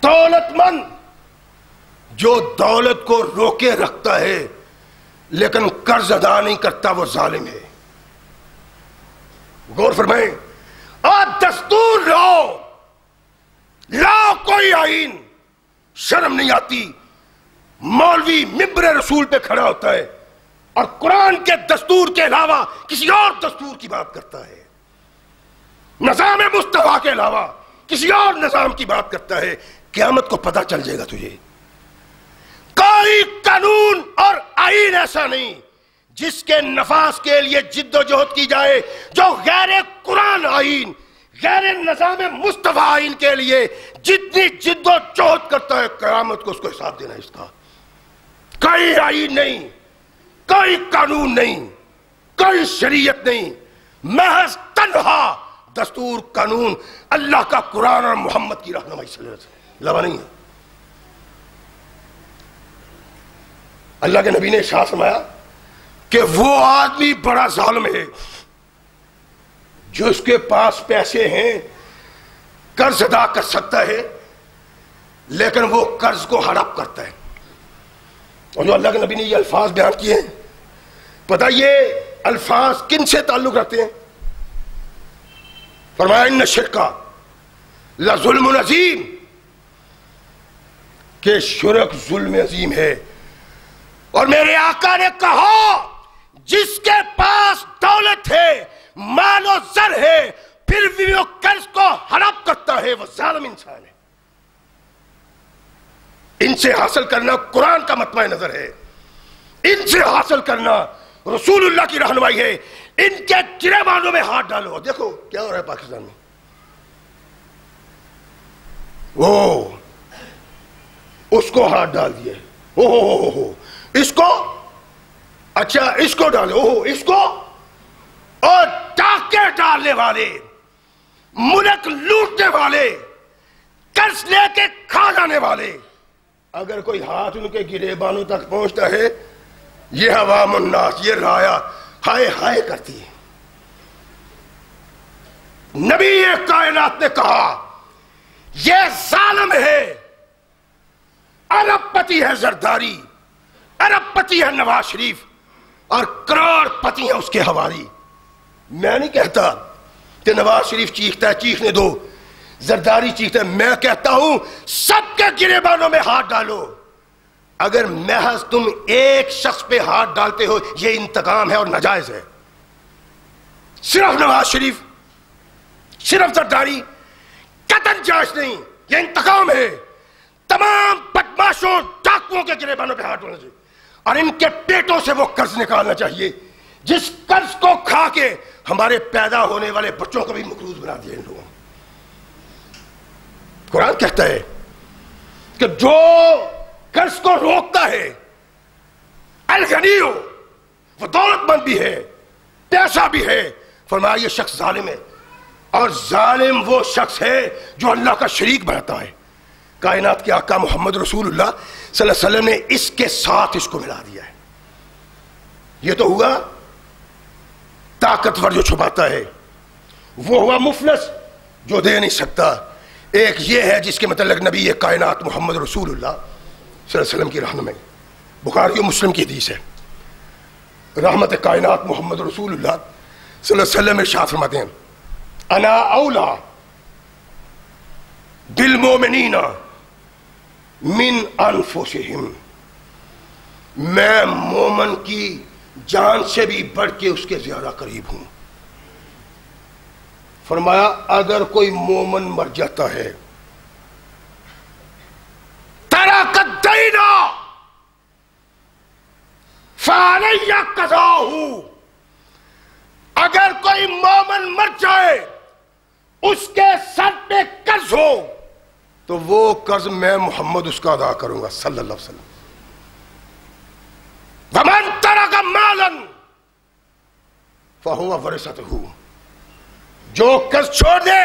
دولت مند جو دولت کو روکے رکھتا ہے لیکن قرض ادا نہیں کرتا, وہ ظالم ہے. غور فرمائیں. اور دستور لاؤ کوئی آئین, شرم نہیں آتی. مولوی ممبر رسول پہ کھڑا ہوتا ہے اور قرآن کے دستور کے علاوہ کسی اور دستور کی بات کرتا ہے, نظام مصطفیٰ کے علاوہ کسی اور نظام کی بات کرتا ہے. قیامت کو پتہ چل جائے گا تجھے. کوئی قانون اور آئین ایسا نہیں جس کے نفاذ کے لیے جد و جہد کی جائے جو غیر قرآن آئین, غیر نظام مصطفیٰ آئین کے لیے جتنی جد و جہد کرتا ہے, قیامت کو اس کو حساب دینا ہے اس کا. کوئی آئین نہیں, کوئی قانون نہیں, کوئی شریعت نہیں, محض تنہا دستور قانون اللہ کا قرآن اور محمد کی رہنمائی صلی اللہ علیہ وسلم علاوہ نہیں ہے. اللہ کے نبی نے ارشاد فرمایا کہ وہ آدمی بڑا ظالم ہے جو اس کے پاس پیسے ہیں، قرض ادا کر سکتا ہے، لیکن وہ قرض کو ہڑپ کرتا ہے. اور جو اللہ کے نبی نے یہ الفاظ بیان کیے ہیں، پتہ یہ الفاظ کن سے تعلق رکھتے ہیں؟ فرمایا ان الشرک لظلم عظیم، کہ شرک ظلم عظیم ہے. اور میرے آقا نے کہا جس کے پاس دولت ہے، مال و زر ہے، پھر بھی وہ قرض کو ہڑپ کرتا ہے، وہ ظالم انسان ہے. ان سے حاصل کرنا قرآن کا مطمع نظر ہے، ان سے حاصل کرنا رسول اللہ کی رہنمائی ہے. ان کے گریبانوں میں ہاتھ ڈالو. دیکھو کیا ہو رہا ہے پاکستان میں. وہ اس کو ہاتھ ڈال دیے، ہو اس کو، اچھا اس کو ڈالے، اس کو. اور ڈاکے ڈالنے والے، ملک لوٹنے والے، قرض لے کے کھا جانے والے، اگر کوئی ہاتھ ان کے گریبانوں تک پہنچتا ہے، یہ عوام الناس، یہ رایا ہائے ہائے کرتی ہے. نبی کائنات نے کہا یہ ظالم ہے. ارب پتی ہے زرداری، ارب پتی ہے نواز شریف، اور کروڑ پتی ہے اس کے حوالی. میں نہیں کہتا کہ نواز شریف چیختا ہے چیخنے دو، زرداری چیختا ہے. میں کہتا ہوں سب کے گریبانوں میں ہاتھ ڈالو. اگر محض تم ایک شخص پہ ہاتھ ڈالتے ہو، یہ انتقام ہے اور ناجائز ہے. صرف نواز شریف، صرف زرداری، قطعاً جائز نہیں، یہ انتقام ہے. تمام بدماشوں ڈاکوؤں کے گریبانوں پہ ہاتھ ڈالنا چاہیے، اور ان کے پیٹوں سے وہ قرض نکالنا چاہیے جس قرض کو کھا کے ہمارے پیدا ہونے والے بچوں کو بھی مقروض بنا دیا ان لوگوں. قرآن کہتا ہے کہ جو قرض کو روکتا ہے، الغنی ہو، وہ دولت مند بھی ہے، پیسہ بھی ہے، فرمایا یہ شخص ظالم ہے. اور ظالم وہ شخص ہے جو اللہ کا شریک بناتا ہے. کائنات کے آقا محمد رسول اللہ صلی اللہ علیہ وسلم نے اس کے ساتھ اس کو ملا دیا ہے. یہ تو ہوا طاقتور جو چھپاتا ہے، وہ ہوا مفلس جو دے نہیں سکتا. ایک یہ ہے جس کے متعلق نبی کائنات محمد رسول اللہ صلی اللہ علیہ وسلم کی رہنمائی، بخاری و مسلم کی حدیث ہے. رحمت کائنات محمد رسول اللہ صلی اللہ علیہ وسلم ارشاد فرماتے ہیں انا اولا بالمومنین من انفسہم، میں مومن کی جان سے بھی بڑھ کے اس کے زیادہ قریب ہوں. فرمایا اگر کوئی مومن مر جاتا ہے، ترک الدین فعلی قضاؤہ، اگر کوئی مومن مر جائے اس کے سر پہ قرض ہو تو وہ قرض میں محمد اس کا ادا کروں گا صلی اللہ علیہ وسلم. ومن ترک مالا فہو ورثتہ، جو قرض چھوڑ دے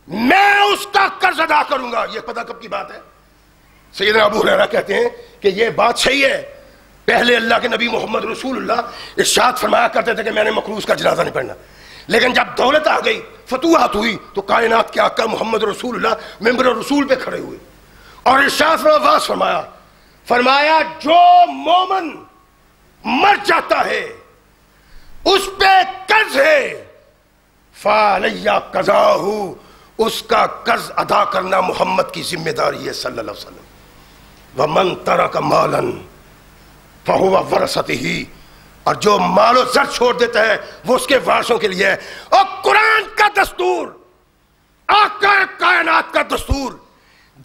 میں اس کا قرض ادا کروں گا. یہ پتہ کب کی بات ہے؟ سیدنا ابو ہریرہ کہتے ہیں کہ یہ بات صحیح ہے. پہلے اللہ کے نبی محمد رسول اللہ ارشاد فرمایا کرتے تھے کہ میں نے مقروض کا جنازہ نہیں پڑھنا، لیکن جب دولت آ گئی، فتوحات ہوئی، تو کائنات کے آقا محمد رسول اللہ ممبر رسول پہ کھڑے ہوئے اور ارشاد فرمایا جو مومن مر جاتا ہے اس پہ قرض ہے، فعلی قضاؤہ، اس کا قرض ادا کرنا محمد کی ذمہ داری ہے صلی اللہ علیہ وسلم. ومن ترک مالا فہو ورثتہ، اور جو مال و زر چھوڑ دیتا ہے وہ اس کے وارثوں کے لیے ہے. اور قرآن کا دستور، آقا کائنات کا دستور،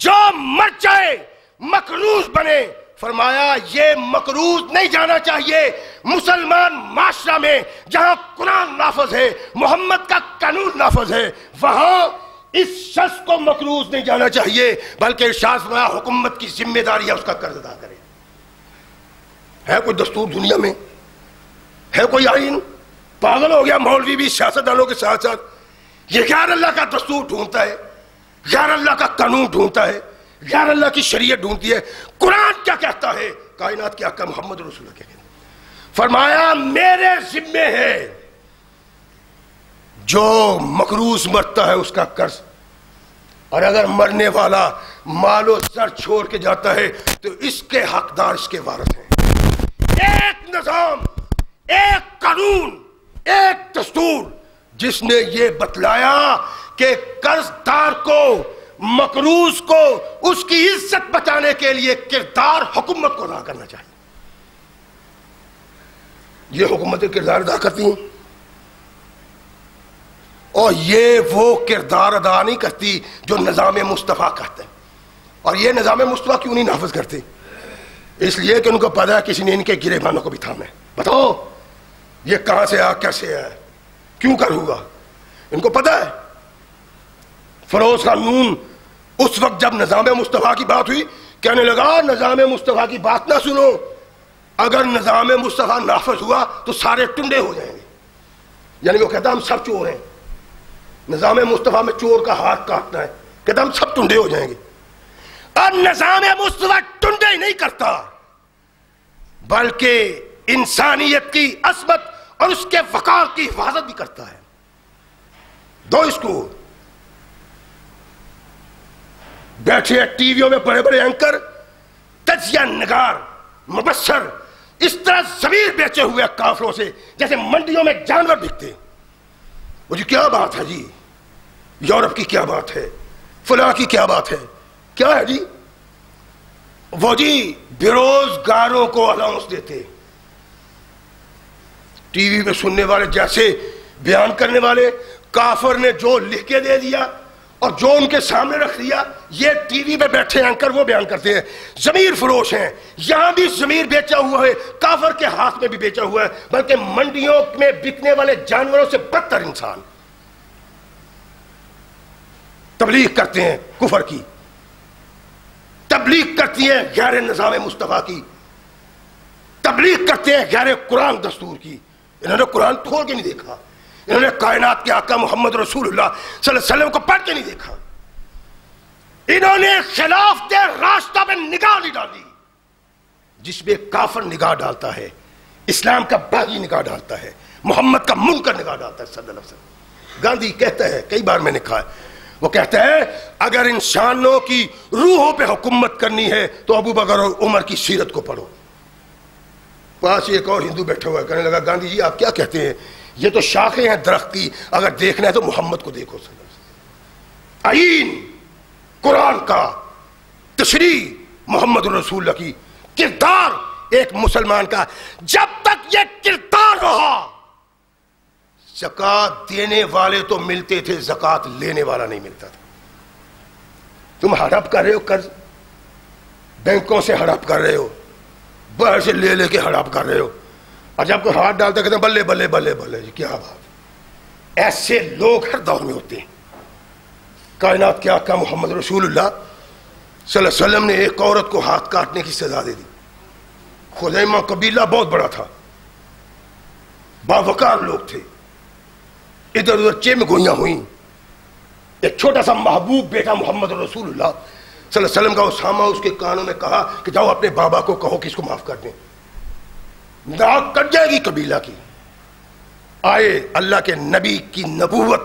جو مر جائے مقروض بنے، فرمایا یہ مقروض نہیں جانا چاہیے مسلمان معاشرہ میں جہاں قرآن نافذ ہے، محمد کا قانون نافذ ہے، وہاں اس شخص کو مقروض نہیں جانا چاہیے، بلکہ ارشاد فرمایا حکومت کی ذمہ داری ہے اس کا قرض ادا کرے. ہے کوئی دستور دنیا میں؟ ہے کوئی آئین؟ پاگل ہو گیا مولوی بھی سیاستدانوں کے ساتھ ساتھ. یہ غیر اللہ کا دستور ڈھونڈتا ہے، غیر اللہ کا قانون ڈھونڈتا ہے، غیر اللہ کی شریعت ڈھونڈتی ہے. قرآن کیا کہتا ہے؟ کائنات کے آقا محمد رسول اللہ کیا کہتے ہیں؟ فرمایا میرے ذمے ہے جو مقروض مرتا ہے اس کا قرض، اور اگر مرنے والا مال و زر چھوڑ کے جاتا ہے تو اس کے حقدار اس کے وارث ہیں۔ ایک نظام، ایک قانون، ایک دستور جس نے یہ بتلایا کہ قرض دار کو، مقروض کو اس کی عزت بچانے کے لیے کردار حکومت کو ادا کرنا چاہیے۔ یہ حکومتیں کردار ادا کرتی ہیں، اور یہ وہ کردار ادا نہیں کرتی جو نظام مصطفیٰ کہتے ہیں۔ اور یہ نظام مصطفیٰ کیوں نہیں نافذ کرتے؟ اس لیے کہ ان کو پتا ہے کسی نے ان کے گریبانوں کو بھی تھاما ہے۔ بتاؤ یہ کہاں سے آیا، کیسے آیا، کیوں کر ہوا، ان کو پتا ہے۔ فیروز خان نون اس وقت جب نظام مصطفیٰ کی بات ہوئی کہنے لگا نظام مصطفیٰ کی بات نہ سنو، اگر نظام مصطفیٰ نافذ ہوا تو سارے ٹنڈے ہو جائیں گے۔ یعنی وہ کہتا ہم سب چور ہیں، نظام مصطفیٰ میں چور کا ہاتھ کاٹنا ہے، کہتا ہم سب ٹنڈے ہو جائیں گے۔ اور نظام مصطفیٰ ٹنڈے ہی نہیں کرتا بلکہ انسانیت کی عظمت اور اس کے وقار کی حفاظت بھی کرتا ہے۔ دو اس کو بیٹھے ٹی ویوں میں بڑے بڑے اینکر، تجزیہ نگار، مبصر، اس طرح ضمیر بیچے ہوئے کافروں سے جیسے منڈیوں میں جانور بکتے۔ وہ جی کیا بات ہے جی، یورپ کی کیا بات ہے، فلاں کی کیا بات ہے، کیا ہے جی؟ وہ جی بیروزگاروں کو الاؤنس دیتے، ٹی وی پہ سننے والے جیسے بیان کرنے والے، کافر نے جو لکھ کے دے دیا اور جو ان کے سامنے رکھ دیا، یہ ٹی وی پہ بیٹھے اینکر وہ بیان کرتے ہیں۔ ضمیر فروش ہیں، یہاں بھی ضمیر بیچا ہوا ہے، کافر کے ہاتھ میں بھی بیچا ہوا ہے، بلکہ منڈیوں میں بکنے والے جانوروں سے بدتر انسان تبلیغ کرتے ہیں کفر کی، تبلیغ کرتی ہیں غیر نظام مصطفیٰ کی، تبلیغ کرتے ہیں غیر قرآن دستور کی۔ انہوں نے قرآن کھول کے نہیں دیکھا، انہوں نے کائنات کے آقا محمد رسول اللہ صلی اللہ علیہ وسلم کو پڑھ کے نہیں دیکھا، انہوں نے خلاف دے راستہ پہ نگاہ نہیں ڈالی۔ جس میں کافر نگاہ ڈالتا ہے، اسلام کا باغی نگاہ ڈالتا ہے، محمد کا منکر نگاہ ڈالتا ہے صلی اللہ علیہ وسلم۔ گاندھی کہتا ہے، کئی بار میں نے کہا ہے، وہ کہتا ہے اگر انسانوں کی روحوں پہ حکومت کرنی ہے تو ابو بکر اور عمر کی سیرت کو پڑھو۔ پاس ایک اور ہندو بیٹھا ہوا ہے، کہنے لگا گاندھی جی آپ کیا کہتے ہیں، یہ تو شاخیں ہیں درخت کی، اگر دیکھنا ہے تو محمد کو دیکھو صلی اللہ علیہ وسلم۔ آئین قرآن کا، تشریح محمد رسول اللہ کی، کردار ایک مسلمان کا، جب تک یہ کردار رہا زکوٰۃ دینے والے تو ملتے تھے، زکوٰۃ لینے والا نہیں ملتا تھا۔ تم ہڑپ کر رہے ہو قرض، بینکوں سے ہڑپ کر رہے ہو، باہر سے لے لے کے ہڑپ کر رہے ہو، اور جب کوئی ہاتھ ڈالتا کہتے ہیں بلے بلے بلے بلے، جی کیا بات۔ ایسے لوگ ہر دور میں ہوتے ہیں۔ کائنات کے آقا محمد رسول اللہ صلی اللہ علیہ وسلم نے ایک عورت کو ہاتھ کاٹنے کی سزا دے دی۔ خزیمہ قبیلہ بہت بڑا تھا، باوقار لوگ تھے، ادھر ادھر چیم گوئیاں ہوئیں۔ ایک چھوٹا سا محبوب بیٹا محمد رسول اللہ صلی اللہ علیہ وسلم کا اسامہ اس کے کانوں میں کہا کہ جاؤ اپنے بابا کو کہو کہ اس کو معاف کر دیں، ناک کٹ جائے گی قبیلہ کی۔ آئے اللہ کے نبی کی نبوت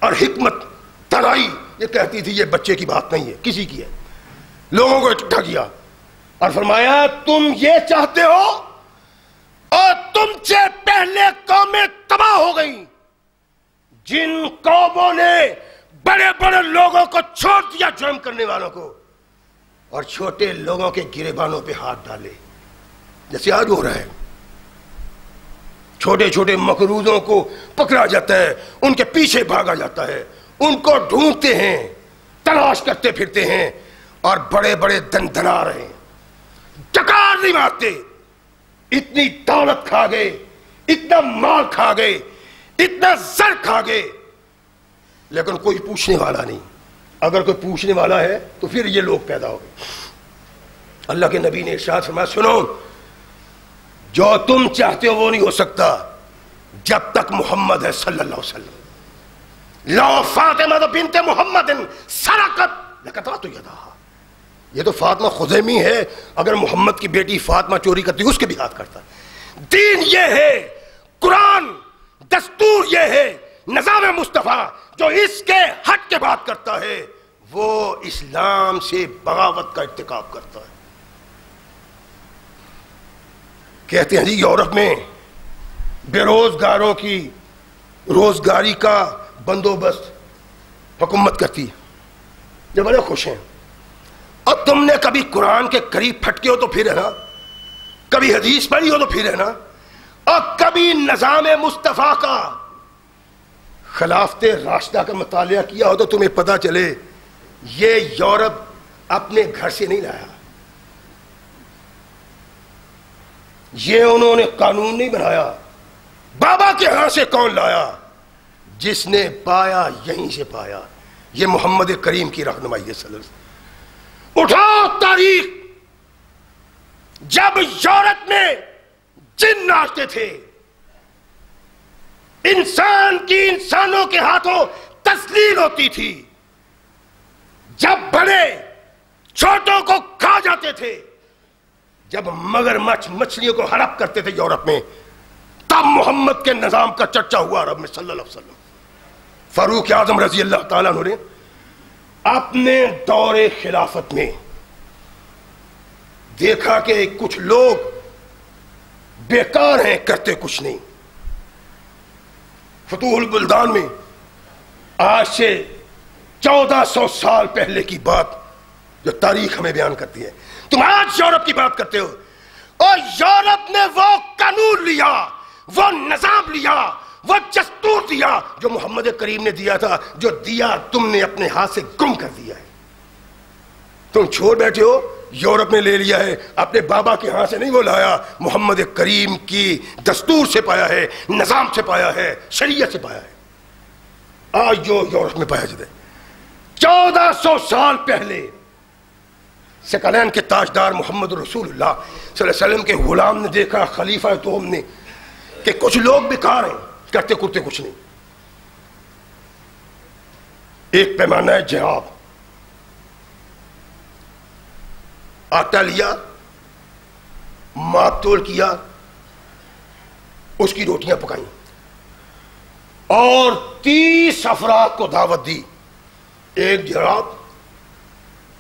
اور حکمت تنائی یہ کہتی تھی یہ بچے کی بات نہیں ہے، کسی کی ہے۔ لوگوں کو اکٹھا کیا اور فرمایا تم یہ چاہتے ہو اور تم سے پہلے قومیں تباہ ہو گئیں، جن قوموں نے بڑے بڑے لوگوں کو چھوڑ دیا جرم کرنے والوں کو، اور چھوٹے لوگوں کے گریبانوں پہ ہاتھ ڈالے، جیسے آج ہو رہا ہے۔ چھوٹے چھوٹے مقروضوں کو پکڑا جاتا ہے، ان کے پیچھے بھاگا جاتا ہے، ان کو ڈھونڈتے ہیں، تلاش کرتے پھرتے ہیں، اور بڑے بڑے دن دنا رہے ہیں، ڈکار نہیں مارتے۔ اتنی دولت کھا گئے، اتنا مال کھا گئے، اتنا زر کھا گئے، لیکن کوئی پوچھنے والا نہیں۔ اگر کوئی پوچھنے والا ہے تو پھر یہ لوگ پیدا ہو گئے۔ اللہ کے نبی نے ارشاد فرمایا سنو، جو تم چاہتے ہو وہ نہیں ہو سکتا جب تک محمد ہے صلی اللہ علیہ وسلم۔ لو فاطمہ بنت محمد سرقت لقطعت یدہا، یہ تو فاطمہ خزیمی ہے، اگر محمد کی بیٹی فاطمہ چوری کرتی اس کے بھی ہاتھ کرتا۔ دین یہ ہے، قرآن دستور یہ ہے، نظام مصطفیٰ جو اس کے ہٹ کے بات کرتا ہے وہ اسلام سے بغاوت کا ارتکاب کرتا ہے۔ کہتے ہیں جی یورپ میں بے روزگاروں کی روزگاری کا بندوبست حکومت کرتی ہے، جو بڑے خوش ہیں۔ اب تم نے کبھی قرآن کے قریب پھٹکے ہو تو پھر ہے نا، کبھی حدیث پڑھی ہو تو پھر ہے نا، اور کبھی نظام مصطفیٰ کا خلافت راشدہ کا مطالعہ کیا ہو تو تمہیں پتا چلے یہ یورپ اپنے گھر سے نہیں لایا، یہ انہوں نے قانون نہیں بنایا، بابا کے ہاں سے کون لایا؟ جس نے پایا یہیں سے پایا، یہ محمد کریم کی رہنمائی ہے صلی اللہ علیہ وسلم۔ اٹھاؤ تاریخ، جب یورپ میں جن ناچتے تھے، انسان کی انسانوں کے ہاتھوں تسلیل ہوتی تھی، جب بڑے چھوٹوں کو کھا جاتے تھے، جب مگرمچھ مچھلیوں کو ہڑپ کرتے تھے یورپ میں، تب محمد کے نظام کا چرچا ہوا عرب میں صلی اللہ علیہ وسلم۔ فاروق اعظم رضی اللہ تعالیٰ عنہ نے اپنے دور خلافت میں دیکھا کہ کچھ لوگ بیکار ہیں، کرتے کچھ نہیں۔ فتوح البلدان میں آج سے 1400 سال پہلے کی بات جو تاریخ ہمیں بیان کرتی ہے، تم آج یورپ کی بات کرتے ہو، اور یورپ نے وہ قانون لیا، وہ نظام لیا، وہ دستور دیا جو محمد کریم نے دیا تھا، جو دیا تم نے اپنے ہاتھ سے گم کر دیا ہے۔ تم چھوڑ بیٹھے ہو، یورپ نے لے لیا ہے، اپنے بابا کے ہاں سے نہیں وہ لایا، محمد کریم کی دستور سے پایا ہے، نظام سے پایا ہے، شریعت سے پایا ہے۔ آج جو یورپ میں پایا جاتا ہے، 1400 سال پہلے ثقلین کے تاجدار محمد رسول اللہ صلی اللہ علیہ وسلم کے غلام نے دیکھا، خلیفہ دوم نے، کہ کچھ لوگ بیکار ہیں، کرتے کرتے کچھ نہیں۔ ایک پیمانہ ہے جہاد، آٹا لیا، ماپ تول کیا، اس کی روٹیاں پکائیں اور 30 افراد کو دعوت دی۔ ایک جراب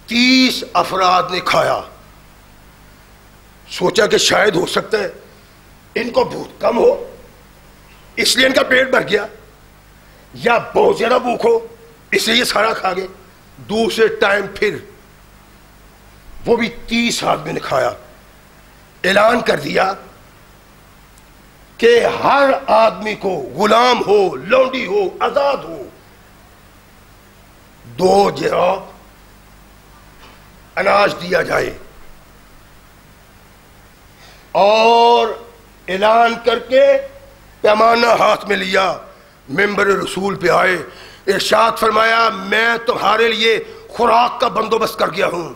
30 افراد نے کھایا، سوچا کہ شاید ہو سکتا ہے ان کو بھوک کم ہو اس لیے ان کا پیٹ بھر گیا، یا بہت زیادہ بھوک ہو اس لیے سارا کھا گئے۔ دوسرے ٹائم پھر وہ بھی 30 آدمی نے کھایا۔ اعلان کر دیا کہ ہر آدمی کو، غلام ہو، لونڈی ہو، آزاد ہو، 2 جراب اناج دیا جائے، اور اعلان کر کے پیمانہ ہاتھ میں لیا، ممبر رسول پہ آئے، ارشاد فرمایا میں تمہارے لیے خوراک کا بندوبست کر گیا ہوں،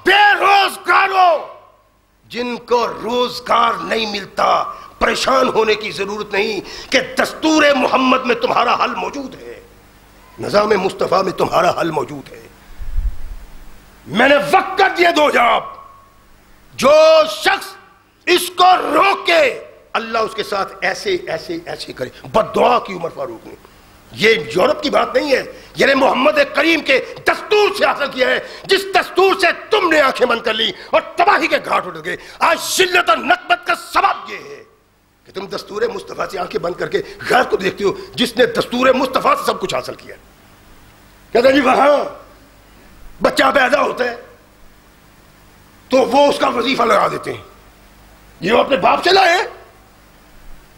بے روزگاروں جن کو روزگار نہیں ملتا پریشان ہونے کی ضرورت نہیں، کہ دستور محمد میں تمہارا حل موجود ہے، نظام مصطفیٰ میں تمہارا حل موجود ہے۔ میں نے وقت کر دیے 2 جاب، جو شخص اس کو روک کے اللہ اس کے ساتھ ایسے ایسے ایسے کرے، بد دعا کی عمر فاروق نے۔ یہ یورپ کی بات نہیں ہے، یہ نے محمد کریم کے دستور سے حاصل کیا ہے، جس دستور سے تم نے آنکھیں بند کر لی اور تباہی کے گھاٹ اٹھ گئے۔ آج ذلت اور نکبت کا سبب یہ ہے کہ تم دستور مصطفیٰ سے آنکھیں بند کر کے غیر کو دیکھتے ہو، جس نے دستور مصطفیٰ سے سب کچھ حاصل کیا۔ کہتے ہیں جی وہاں بچہ پیدا ہوتا ہے تو وہ اس کا وظیفہ لگا دیتے ہیں، یہ وہ اپنے باپ سے لائے۔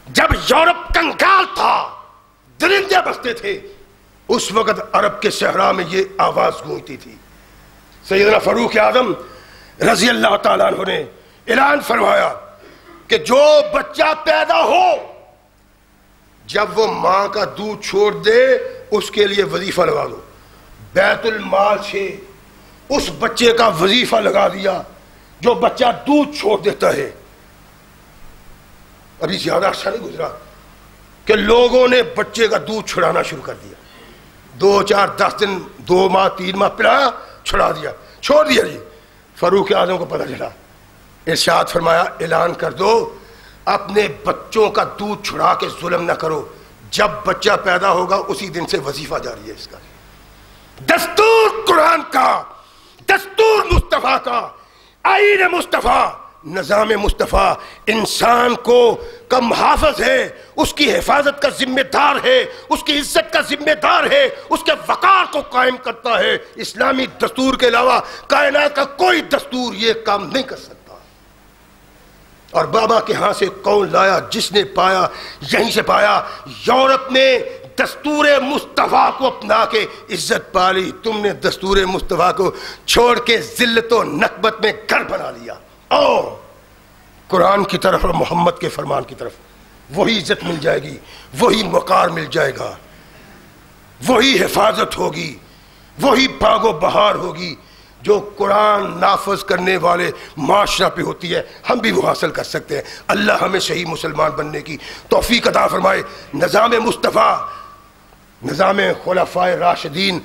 جب یورپ کنگال تھا، درندے بستے تھے، اس وقت عرب کے صحرا میں یہ آواز گونجتی تھی۔ سیدنا فاروق اعظم رضی اللہ تعالیٰ عنہ نے اعلان فرمایا کہ جو بچہ پیدا ہو، جب وہ ماں کا دودھ چھوڑ دے اس کے لیے وظیفہ لگا دو۔ بیت المال سے اس بچے کا وظیفہ لگا دیا جو بچہ دودھ چھوڑ دیتا ہے۔ ابھی زیادہ عرصہ نہیں گزرا کہ لوگوں نے بچے کا دودھ چھڑانا شروع کر دیا، 2 4 10 دن، 2 ماہ 3 ماہ پلایا، چھڑا دیا، چھوڑ دیا۔ جی فاروق اعظم کو پتہ چلا ارشاد فرمایا اعلان کر دو اپنے بچوں کا دودھ چھڑا کے ظلم نہ کرو، جب بچہ پیدا ہوگا اسی دن سے وظیفہ جاری ہے اس کا۔ دستور قرآن کا، دستور مصطفیٰ کا، آئین مصطفیٰ، نظام مصطفیٰ انسان کو کا محافظ ہے، اس کی حفاظت کا ذمہ دار ہے، اس کی عزت کا ذمہ دار ہے، اس کے وقار کو قائم کرتا ہے۔ اسلامی دستور کے علاوہ کائنات کا کوئی دستور یہ کام نہیں کر سکتا۔ اور بابا کے ہاں سے کون لایا؟ جس نے پایا یہیں سے پایا۔ یورپ نے دستور مصطفیٰ کو اپنا کے عزت پا لی، تم نے دستور مصطفیٰ کو چھوڑ کے ذلت و نکبت میں گھر بنا لیا۔ قرآن کی طرف اور محمد کے فرمان کی طرف، وہی عزت مل جائے گی، وہی وقار مل جائے گا، وہی حفاظت ہوگی، وہی باغ و بہار ہوگی جو قرآن نافذ کرنے والے معاشرہ پہ ہوتی ہے، ہم بھی وہ حاصل کر سکتے ہیں۔ اللہ ہمیں صحیح مسلمان بننے کی توفیق عطا فرمائے۔ نظام مصطفیٰ، نظام خلفائے راشدین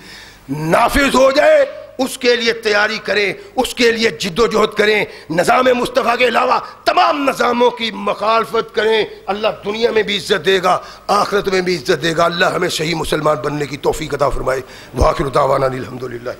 نافذ ہو جائے، اس کے لیے تیاری کریں، اس کے لیے جد و جہد کریں۔ نظام مصطفیٰ کے علاوہ تمام نظاموں کی مخالفت کریں، اللہ دنیا میں بھی عزت دے گا، آخرت میں بھی عزت دے گا۔ اللہ ہمیں صحیح مسلمان بننے کی توفیق عطا فرمائے۔ وآخر دعوانا الحمدللہ۔